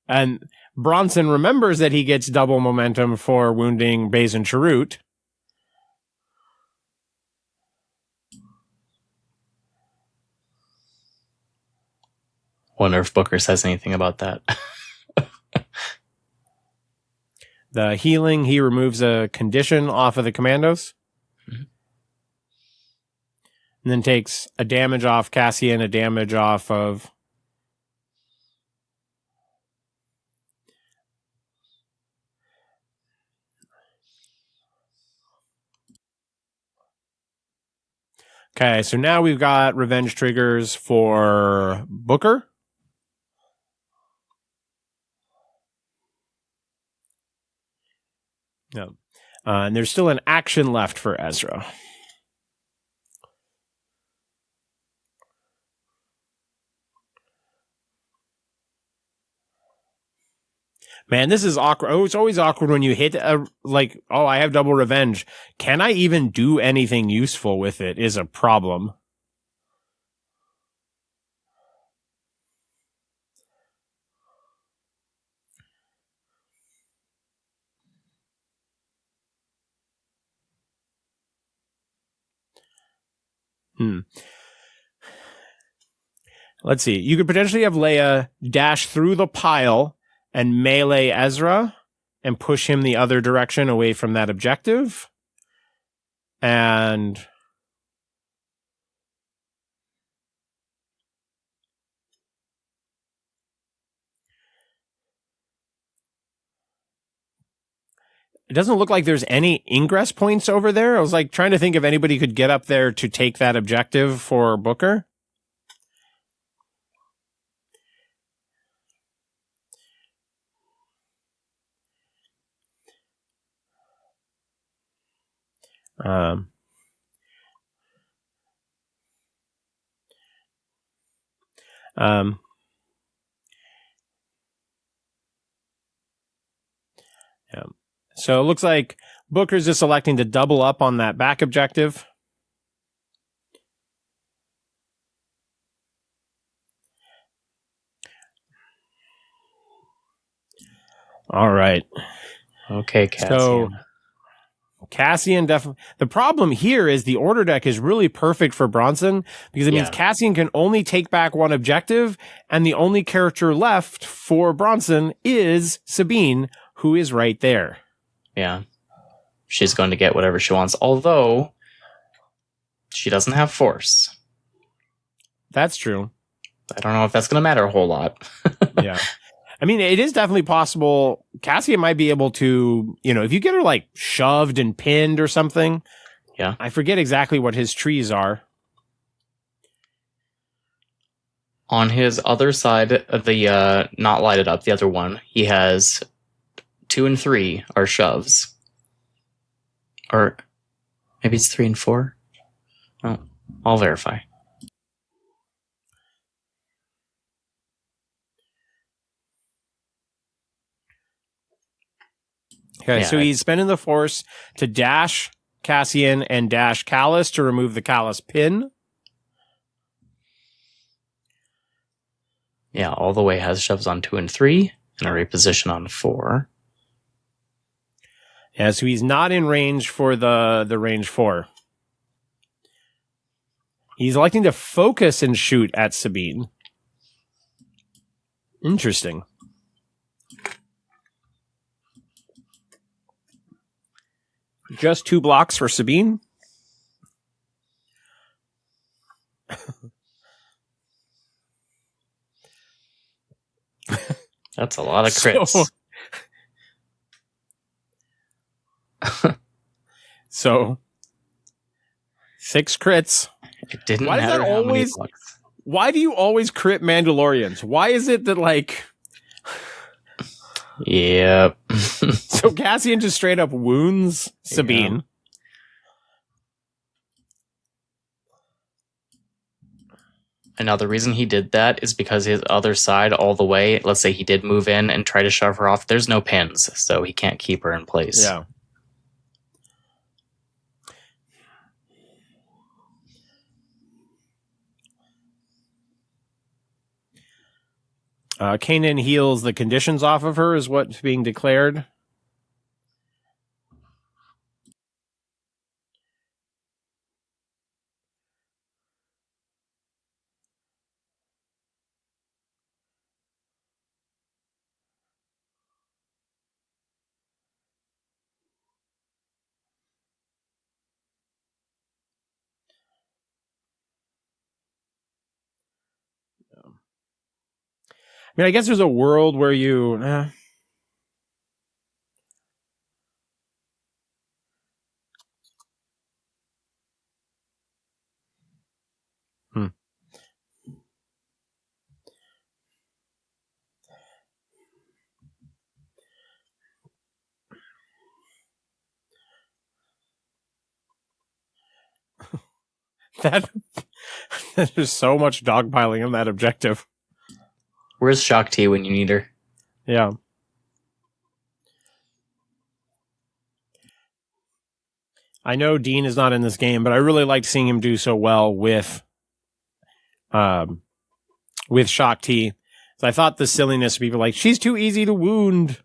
And Bronson remembers that he gets double momentum for wounding Baze and Chirrut. Wonder if Booker says anything about that. The healing, he removes a condition off of the commandos. Mm-hmm. And then takes a damage off Cassian, a damage off of... Okay, so now we've got revenge triggers for Booker. No. And there's still an action left for Ezra. Man, this is awkward. Oh, it's always awkward when you hit I have double revenge. Can I even do anything useful with it is a problem. Let's see. You could potentially have Leia dash through the pile and melee Ezra and push him the other direction away from that objective. And it doesn't look like there's any ingress points over there. I was like trying to think if anybody could get up there to take that objective for Booker. Yeah. So it looks like Booker's just electing to double up on that back objective. All right. Okay, Cassian. So Cassian definitely. The problem here is the order deck is really perfect for Bronson because it means Cassian can only take back one objective, and the only character left for Bronson is Sabine, who is right there. Yeah. She's going to get whatever she wants, although she doesn't have Force. That's true. I don't know if that's going to matter a whole lot. Yeah. I mean, it is definitely possible. Cassian might be able to, if you get her like shoved and pinned or something. Yeah. I forget exactly what his trees are. On his other side of the not lighted up, the other one, he has 2 and 3 are shoves. Or maybe it's 3 and 4. Oh, I'll verify. Okay, so he's spending the Force to dash Cassian and dash Callus to remove the Callus pin. Yeah, all the way has shoves on 2 and 3 and a reposition on 4. Yeah, so he's not in range for the range 4. He's electing to focus and shoot at Sabine. Interesting. Just 2 blocks for Sabine. That's a lot of crits. So 6 crits. It didn't matter how many blocks. Why do you always crit Mandalorians? Why is it that like... Yep. So Cassian just straight up wounds Sabine. Yeah. And now the reason he did that is because his other side all the way, let's say he did move in and try to shove her off, there's no pins, so he can't keep her in place. Yeah. Kanan heals the conditions off of her is what's being declared. I mean, I guess there's a world where you... There's so much dogpiling on that objective. Where's Shakti when you need her? Yeah. I know Dean is not in this game, but I really liked seeing him do so well with Shock T. So I thought the silliness of people like, she's too easy to wound.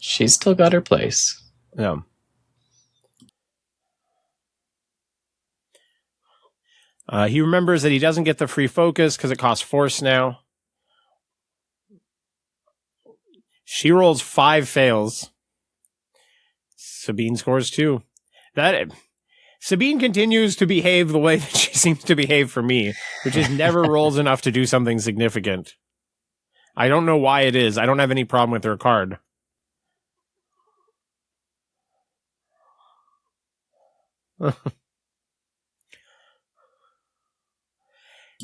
She's still got her place. Yeah. He remembers that he doesn't get the free focus because it costs force now. She rolls 5 fails. Sabine scores 2. Sabine continues to behave the way that she seems to behave for me, which is never rolls enough to do something significant. I don't know why it is. I don't have any problem with her card. One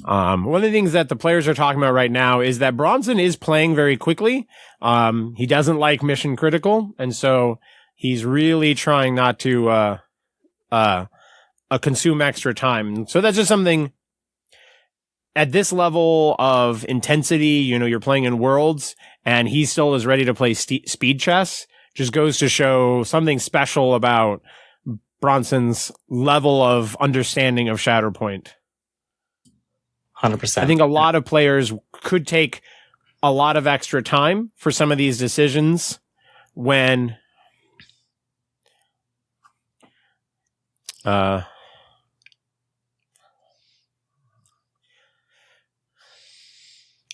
of the things that the players are talking about right now is that Bronson is playing very quickly. He doesn't like mission critical, and so he's really trying not to consume extra time. So that's just something at this level of intensity. You're playing in Worlds, and he still is ready to play speed chess. Just goes to show something special about Bronson's level of understanding of Shatterpoint. 100%. I think a lot of players could take a lot of extra time for some of these decisions when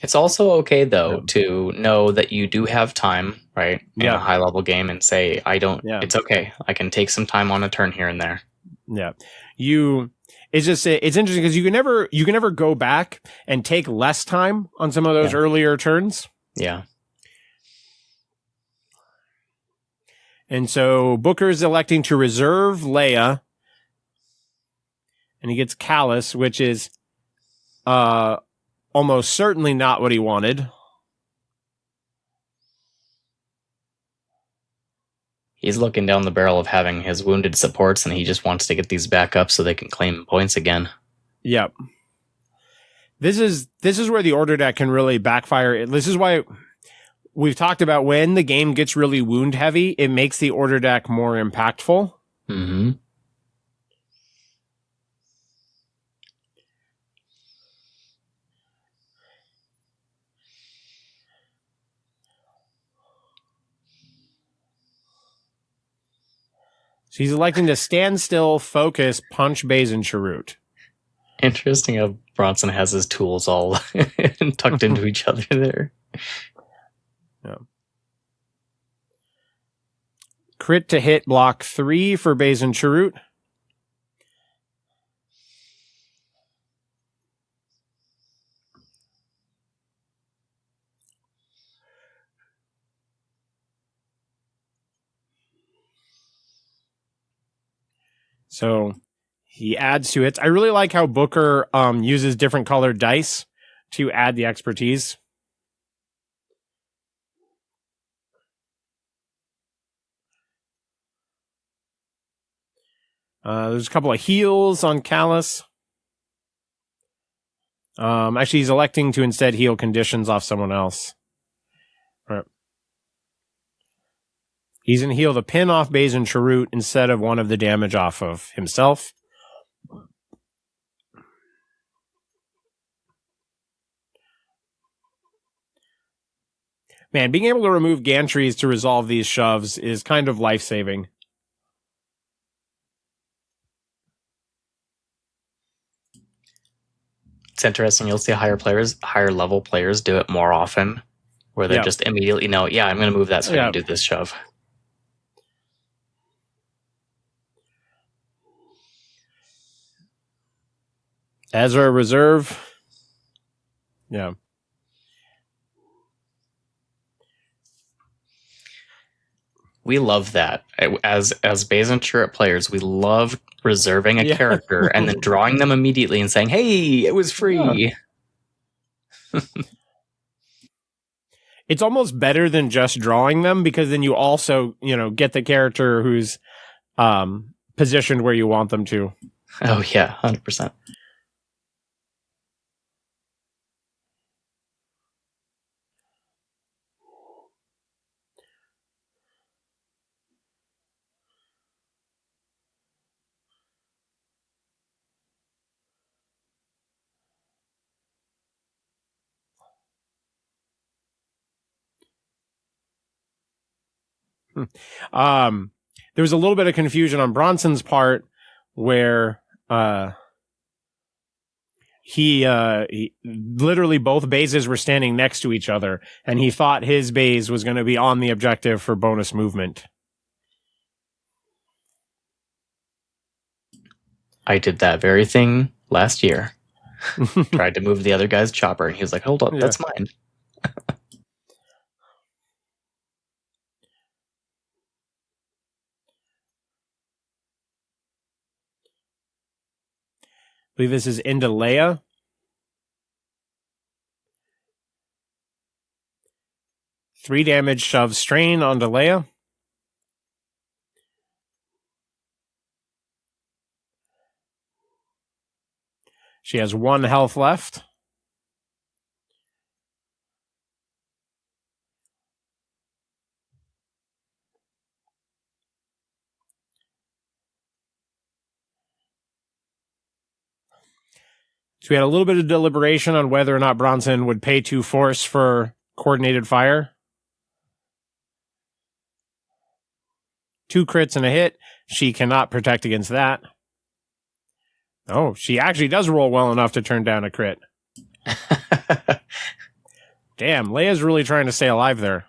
it's also okay, though, to know that you do have time, right, in a high-level game and say, it's okay. I can take some time on a turn here and there. Yeah. It's interesting because you can never go back and take less time on some of those earlier turns. Yeah. And so Booker's electing to reserve Leia, and he gets Callus, which is almost certainly not what he wanted. He's looking down the barrel of having his wounded supports, and he just wants to get these back up so they can claim points again. Yep. This is where the order deck can really backfire. This is why we've talked about when the game gets really wound heavy, it makes the order deck more impactful. Mm-hmm. So he's electing to stand still, focus, punch, Baze, and Chirrut. Interesting how Bronson has his tools all tucked into each other there. Yeah. Crit to hit, block 3 for Baze and Chirrut. So he adds to it. I really like how Booker uses different colored dice to add the expertise. There's a couple of heals on Callus. Actually, he's electing to instead heal conditions off someone else. Right. He's going to heal the pin off Baze and Chirrut instead of one of the damage off of himself. Man, being able to remove gantries to resolve these shoves is kind of life-saving. It's interesting. You'll see higher level players do it more often, where they just immediately know, I'm going to move that so I can do this shove. Ezra reserve. Yeah. We love that. As Baze and Chirrut players, we love reserving a character and then drawing them immediately and saying, hey, it was free. Yeah. It's almost better than just drawing them, because then you also, get the character who's positioned where you want them to. Oh, yeah, 100%. There was a little bit of confusion on Bronson's part where he literally both bases were standing next to each other, and he thought his base was going to be on the objective for bonus movement. I did that very thing last year. Tried to move the other guy's chopper, and he was like, hold up, that's mine. I believe this is into Leia. Three damage shove strain onto Leia. She has 1 health left. So we had a little bit of deliberation on whether or not Bronson would pay 2 force for coordinated fire. 2 crits and a hit. She cannot protect against that. Oh, she actually does roll well enough to turn down a crit. Damn, Leia's really trying to stay alive there.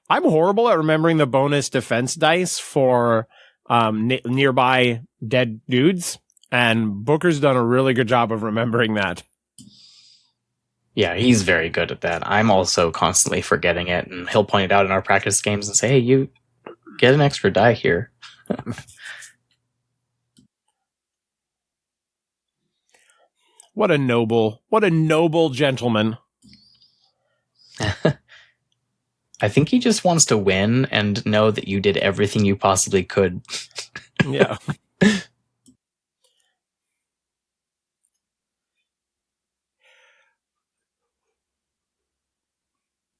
I'm horrible at remembering the bonus defense dice for nearby dead dudes, and Booker's done a really good job of remembering that. Yeah, he's very good at that. I'm also constantly forgetting it, and he'll point it out in our practice games and say, hey, you get an extra die here. What a noble gentleman. I think he just wants to win and know that you did everything you possibly could. Yeah.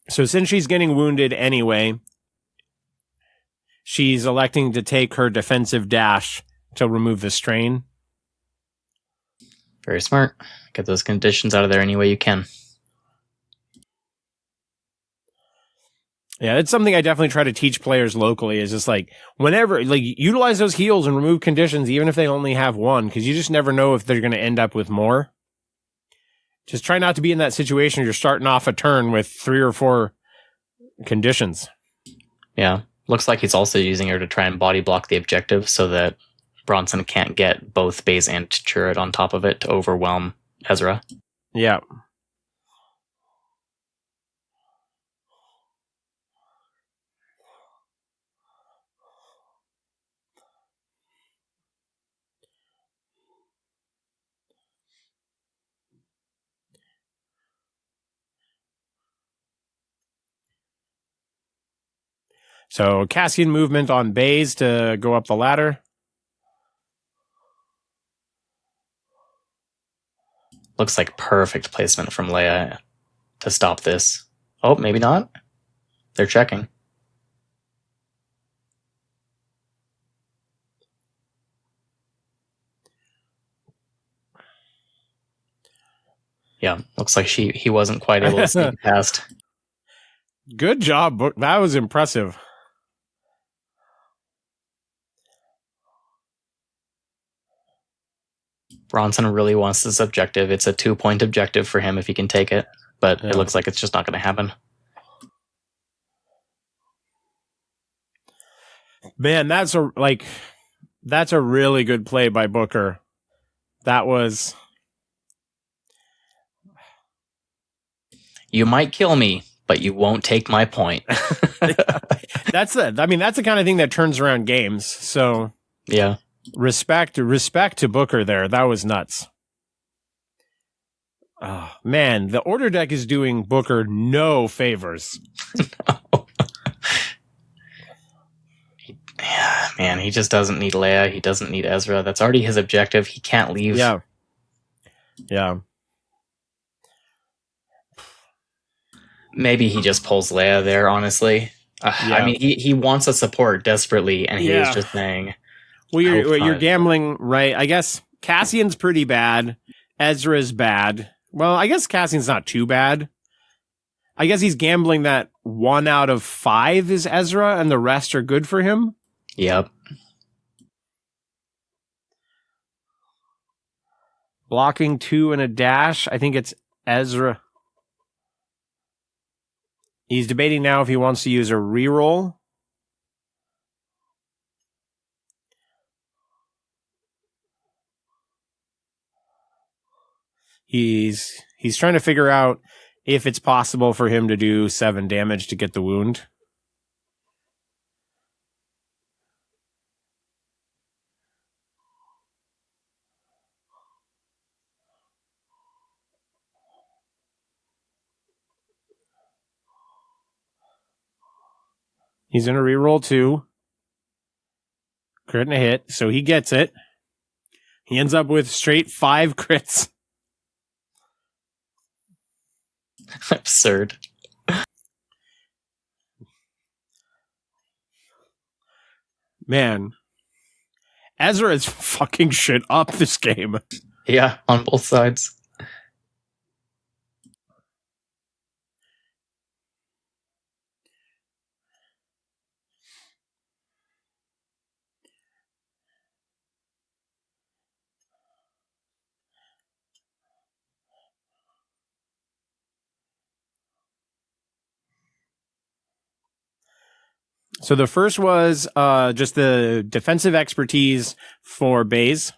So since she's getting wounded anyway, she's electing to take her defensive dash to remove the strain. Very smart. Get those conditions out of there any way you can. Yeah, it's something I definitely try to teach players locally, is just like, whenever, like, utilize those heals and remove conditions, even if they only have 1, because you just never know if they're going to end up with more. Just try not to be in that situation where you're starting off a turn with 3 or 4 conditions. Yeah. Looks like he's also using her to try and body block the objective so that Bronson can't get both base and turret on top of it to overwhelm Ezra. Yeah. So Cassian movement on bays to go up the ladder. Looks like perfect placement from Leia to stop this. Oh, maybe not. They're checking. Yeah, looks like he wasn't quite able to sneak past. Good job, Book. That was impressive. Bronson really wants this objective. It's a 2-point objective for him if he can take it, but It looks like it's just not going to happen. Man, that's a really good play by Booker. That was... You might kill me, but you won't take my point. That's it. I mean, that's the kind of thing that turns around games. So yeah, respect to Booker there. That was nuts. Oh, man, the order deck is doing Booker no favors. No. Yeah, man, he just doesn't need Leia. He doesn't need Ezra. That's already his objective. He can't leave. Yeah. Maybe he just pulls Leia there, honestly. I mean, he wants a support desperately, and he is just saying... Well, you're gambling, right? I guess Cassian's pretty bad. Ezra's bad. Well, I guess Cassian's not too bad. I guess he's gambling that 1 out of 5 is Ezra and the rest are good for him. Yep. Blocking 2 and a dash. I think it's Ezra. He's debating now if he wants to use a reroll. He's trying to figure out if it's possible for him to do 7 damage to get the wound. He's going to reroll 2. Crit and a hit, so he gets it. He ends up with straight 5 crits. Absurd. Man, Ezra is fucking shit up this game. Yeah, on both sides. So the first was just the defensive expertise for Baze.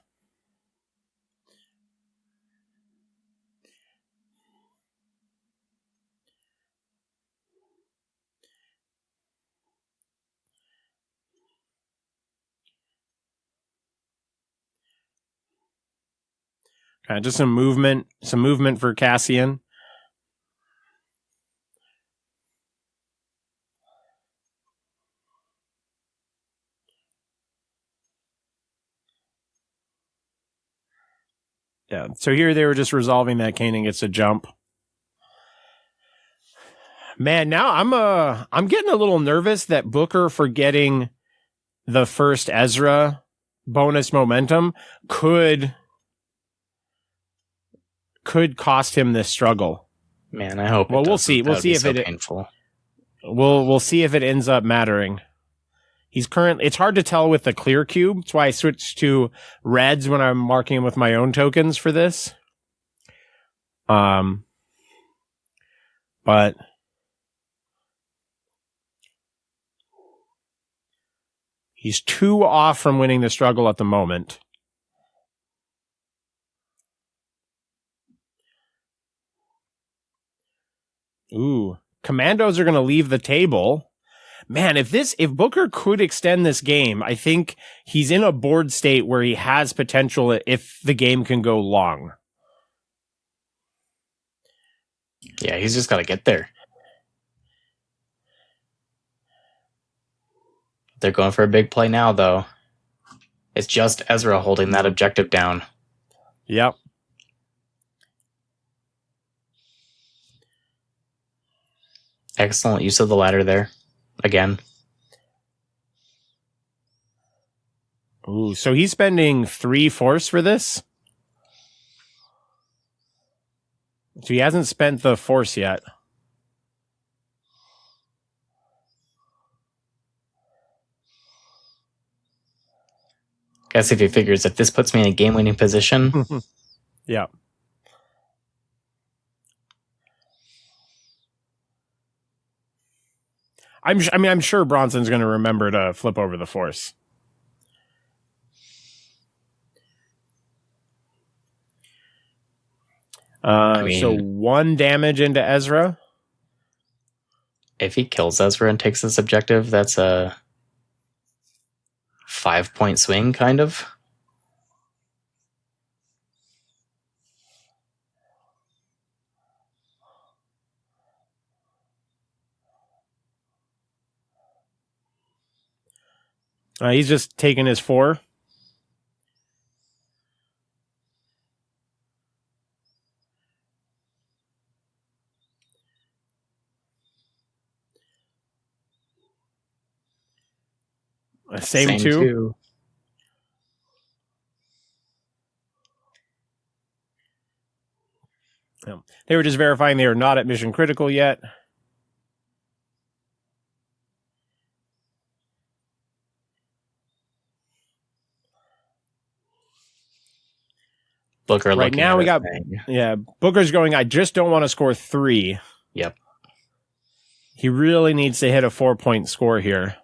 Just some movement for Cassian. Yeah. So here they were just resolving that Kanan gets a jump. Man, now I'm getting a little nervous that Booker for getting the first Ezra bonus momentum could cost him this struggle. Man, I hope. Well, we'll see. We'll see if it painful. We'll see if it ends up mattering. It's hard to tell with the clear cube. That's why I switched to reds when I'm marking him with my own tokens for this. But he's 2 off from winning the struggle at the moment. Ooh, commandos are going to leave the table. Man, if Booker could extend this game, I think he's in a board state where he has potential if the game can go long. Yeah, he's just got to get there. They're going for a big play now, though. It's just Ezra holding that objective down. Yep. Excellent use of the ladder there. Again. Ooh, so he's spending 3 force for this? So he hasn't spent the force yet. Guess if he figures if this puts me in a game-winning position. Yeah. I'm sure Bronson's going to remember to flip over the force. So 1 damage into Ezra. If he kills Ezra and takes this objective, that's a 5-point swing, kind of. He's just taking his 4. Same 2. They were just verifying they are not at mission critical yet. Booker Right looking now at we it got saying, Booker's going, I just don't want to score 3. yep. He really needs to hit a 4-point score here.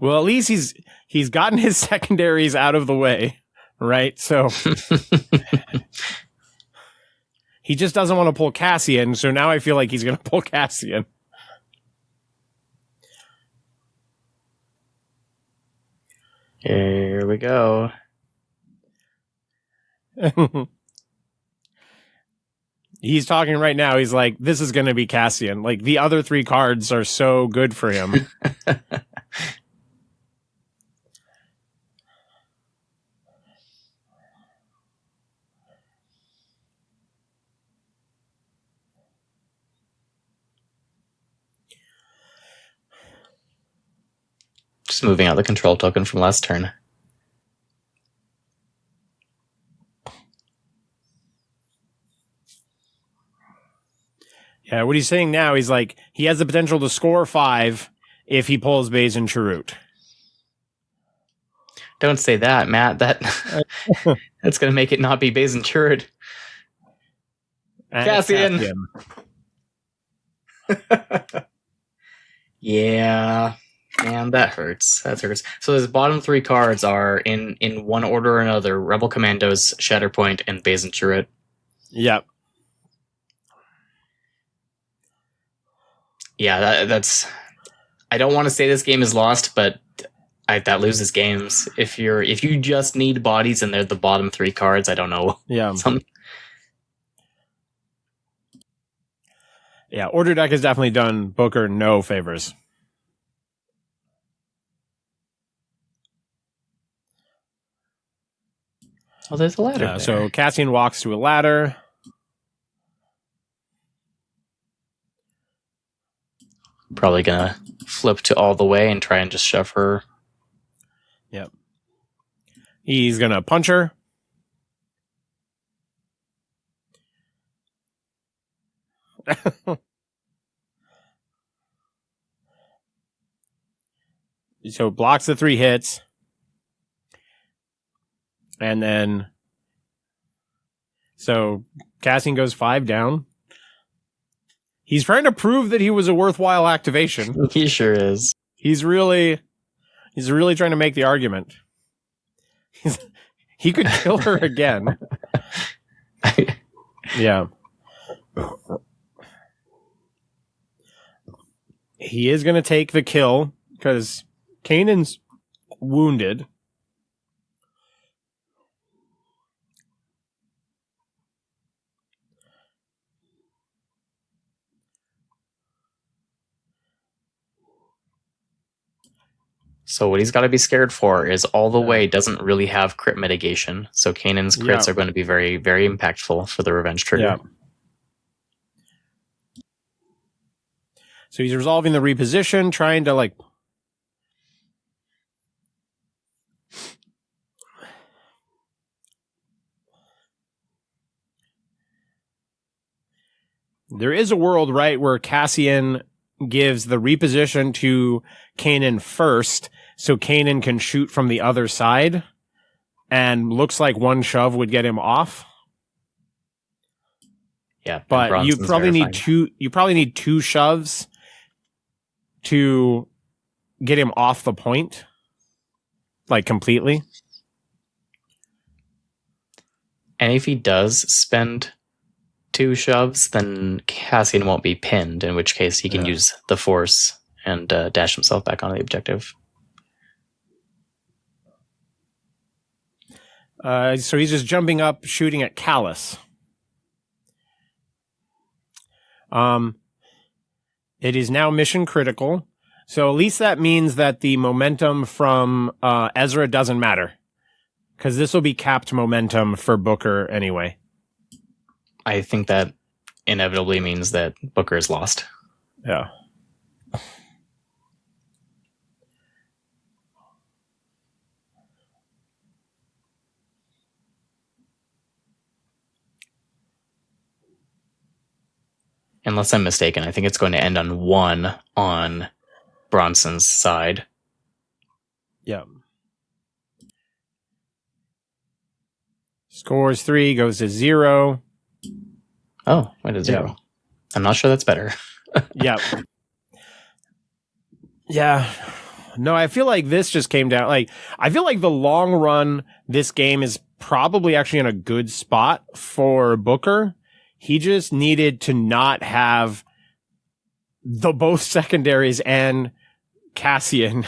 Well, at least he's gotten his secondaries out of the way, right? So he just doesn't want to pull Cassian, so now I feel like he's going to pull Cassian. Here we go. He's talking right now. He's like, this is going to be Cassian. Like, the other 3 cards are so good for him. Just moving out the control token from last turn. Yeah, what he's saying now, he's like, he has the potential to score 5 if he pulls Baze and Chirrut. Don't say that, Matt. That's going to make it not be Baze and Chirrut. Cassian! Yeah. Man, that hurts. That hurts. So his bottom 3 cards are, in one order or another, Rebel Commandos, Shatterpoint, and Baze and Chirrut. Yep. Yeah, that's... I don't want to say this game is lost, but that loses games. If you just need bodies and they're the bottom 3 cards, I don't know. Yeah. Yeah, Order Deck has definitely done Booker no favors. Oh, there's a ladder there. So Cassian walks to a ladder. Probably gonna flip to all the way and try and just shove her. Yep. He's gonna punch her. So blocks the 3 hits. And then so Cassian goes 5 down. He's trying to prove that he was a worthwhile activation. He sure is. He's really trying to make the argument. He could kill her again. Yeah. He is going to take the kill because Kanan's wounded. So what he's got to be scared for is All the Way doesn't really have crit mitigation. So Kanan's crits are going to be very, very impactful for the revenge trigger. Yeah. So he's resolving the reposition, trying to there is a world, right, where Cassian gives the reposition to Kanan first, so Kanan can shoot from the other side, and looks like one shove would get him off. Yeah, but you probably need 2. You probably need 2 shoves to get him off the point, like completely. And if he does spend 2 shoves, then Cassian won't be pinned, in which case he can use the force and dash himself back onto the objective. So he's just jumping up, shooting at Callus. It is now mission critical. So at least that means that the momentum from Ezra doesn't matter. Because this will be capped momentum for Booker anyway. I think that inevitably means that Booker is lost. Yeah. unless I'm mistaken. I think it's going to end on 1 on Bronson's side. Yeah. Scores 3, goes to 0. Oh, wait, a 0. Yeah. I'm not sure that's better. Yeah. Yeah. No, I feel like this just came down. Like, I feel like the long run, this game is probably actually in a good spot for Booker. He just needed to not have both secondaries and Cassian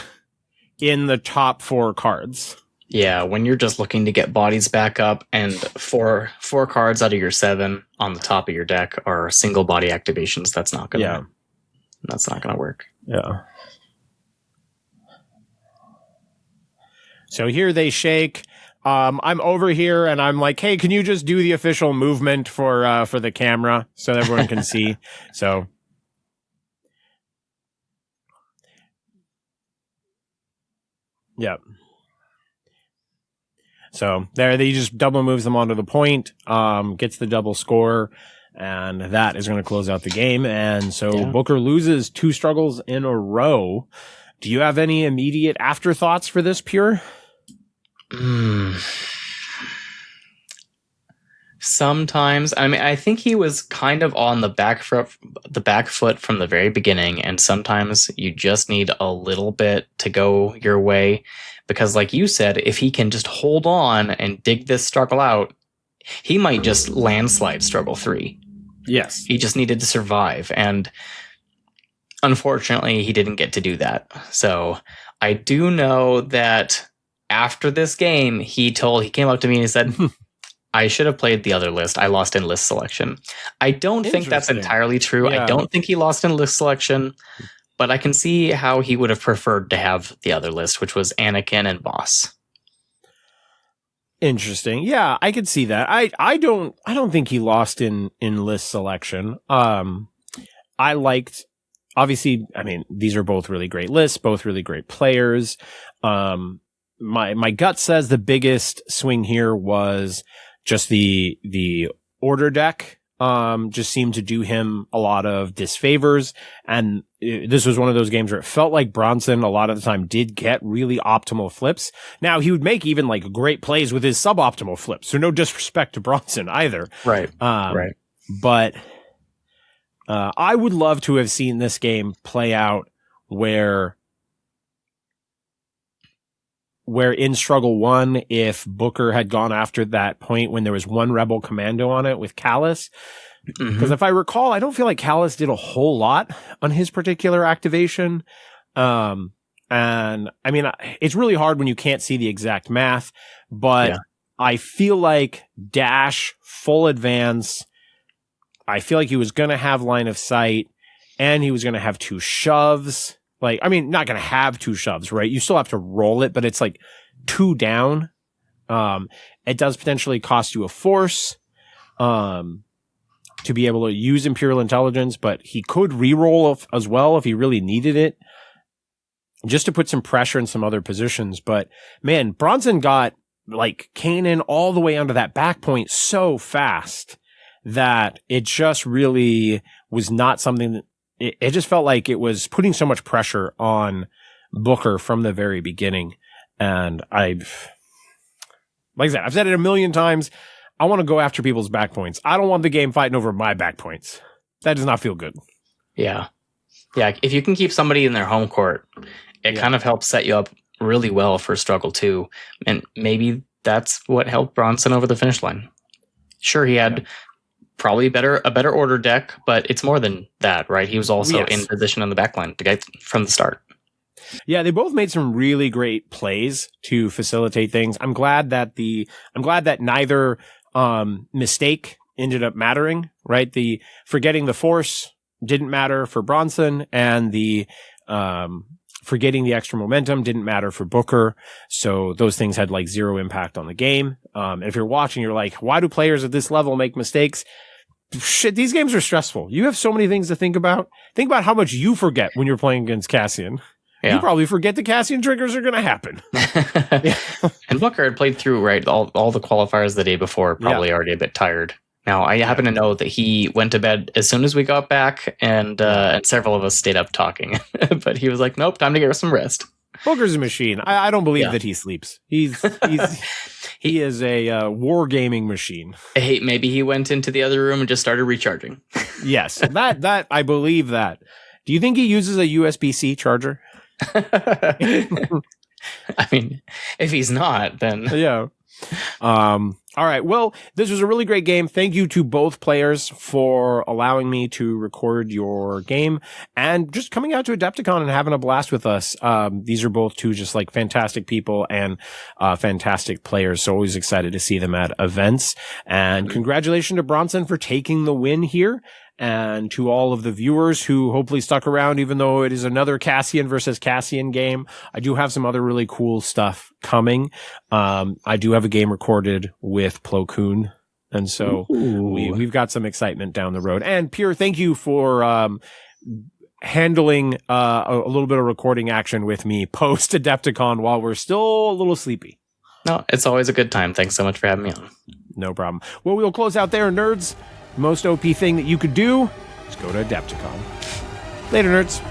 in the top 4 cards. Yeah, when you're just looking to get bodies back up and four cards out of your 7 on the top of your deck are single body activations, that's not gonna work. Yeah. So here they shake. I'm over here and I'm like, hey, can you just do the official movement for the camera so everyone can see? So yeah. So there, they just double moves them onto the point, gets the double score, and that is going to close out the game. And so Booker loses 2 struggles in a row. Do you have any immediate afterthoughts for this, Pure? Sometimes, I mean, I think he was kind of on the back foot from the very beginning, and sometimes you just need a little bit to go your way, because like you said, if he can just hold on and dig this struggle out, he might just landslide struggle 3. Yes. He just needed to survive, and unfortunately, he didn't get to do that. So I do know that after this game, he came up to me and he said, I should have played the other list. I lost in list selection. I don't think that's entirely true. Yeah. I don't think he lost in list selection, but I can see how he would have preferred to have the other list, which was Anakin and Boss. Interesting. Yeah, I could see that. I don't think he lost in list selection. I liked, obviously, I mean, these are both really great lists, both really great players. My gut says the biggest swing here was just the order deck just seemed to do him a lot of disfavors. And this was one of those games where it felt like Bronson a lot of the time did get really optimal flips. Now, he would make even like great plays with his suboptimal flips. So no disrespect to Bronson either. Right. Right. But I would love to have seen this game play out where in struggle 1, if Booker had gone after that point when there was 1 rebel commando on it with Callus. Because if I recall, I don't feel like Callus did a whole lot on his particular activation. And I mean, it's really hard when you can't see the exact math, but I feel like dash, full advance, I feel like he was going to have line of sight and he was going to have 2 shoves. Like, I mean, not going to have 2 shoves, right? You still have to roll it, but it's like 2 down. It does potentially cost you a force, to be able to use Imperial Intelligence, but he could reroll as well if he really needed it, just to put some pressure in some other positions. But man, Bronson got like Kanan all the way onto that back point so fast that it just really was not something that, it just felt like it was putting so much pressure on Booker from the very beginning. And like I said, I've said it a million times. I want to go after people's back points. I don't want the game fighting over my back points. That does not feel good. Yeah. Yeah. If you can keep somebody in their home court, it kind of helps set you up really well for struggle 2. And maybe that's what helped Bronson over the finish line. Sure, he had probably a better order deck, but it's more than that, right? He was also in position on the back line to get from the start. Yeah, they both made some really great plays to facilitate things. I'm glad that neither mistake ended up mattering, right? The forgetting the force didn't matter for Bronson, and the forgetting the extra momentum didn't matter for Booker. So those things had like 0 impact on the game. If you're watching, you're like, why do players at this level make mistakes? Shit, these games are stressful. You have so many things to think about. Think about how much you forget when you're playing against Cassian. Yeah. You probably forget the Cassian triggers are going to happen. And Booker had played through, right, all the qualifiers the day before, probably already a bit tired Now, I happen to know that he went to bed as soon as we got back, and several of us stayed up talking. But he was like, nope, time to get some rest. Booker's a machine. I don't believe that he sleeps. He is a wargaming machine. Hey, maybe he went into the other room and just started recharging. Yes, that I believe that. Do you think he uses a USB-C charger? I mean, if he's not, then yeah. All right. Well, this was a really great game. Thank you to both players for allowing me to record your game and just coming out to Adepticon and having a blast with us. These are both two just like fantastic people and fantastic players. So always excited to see them at events. And congratulations to Bronson for taking the win here. And to all of the viewers who hopefully stuck around, even though it is another Cassian versus Cassian game, I do have some other really cool stuff coming. I do have a game recorded with Plo Koon. And so we've got some excitement down the road. And Pierre, thank you for, handling, a little bit of recording action with me post Adepticon while we're still a little sleepy. No, it's always a good time. Thanks so much for having me on. No problem. Well, we'll close out there, nerds. Most OP thing that you could do is go to Adepticon. Later, nerds.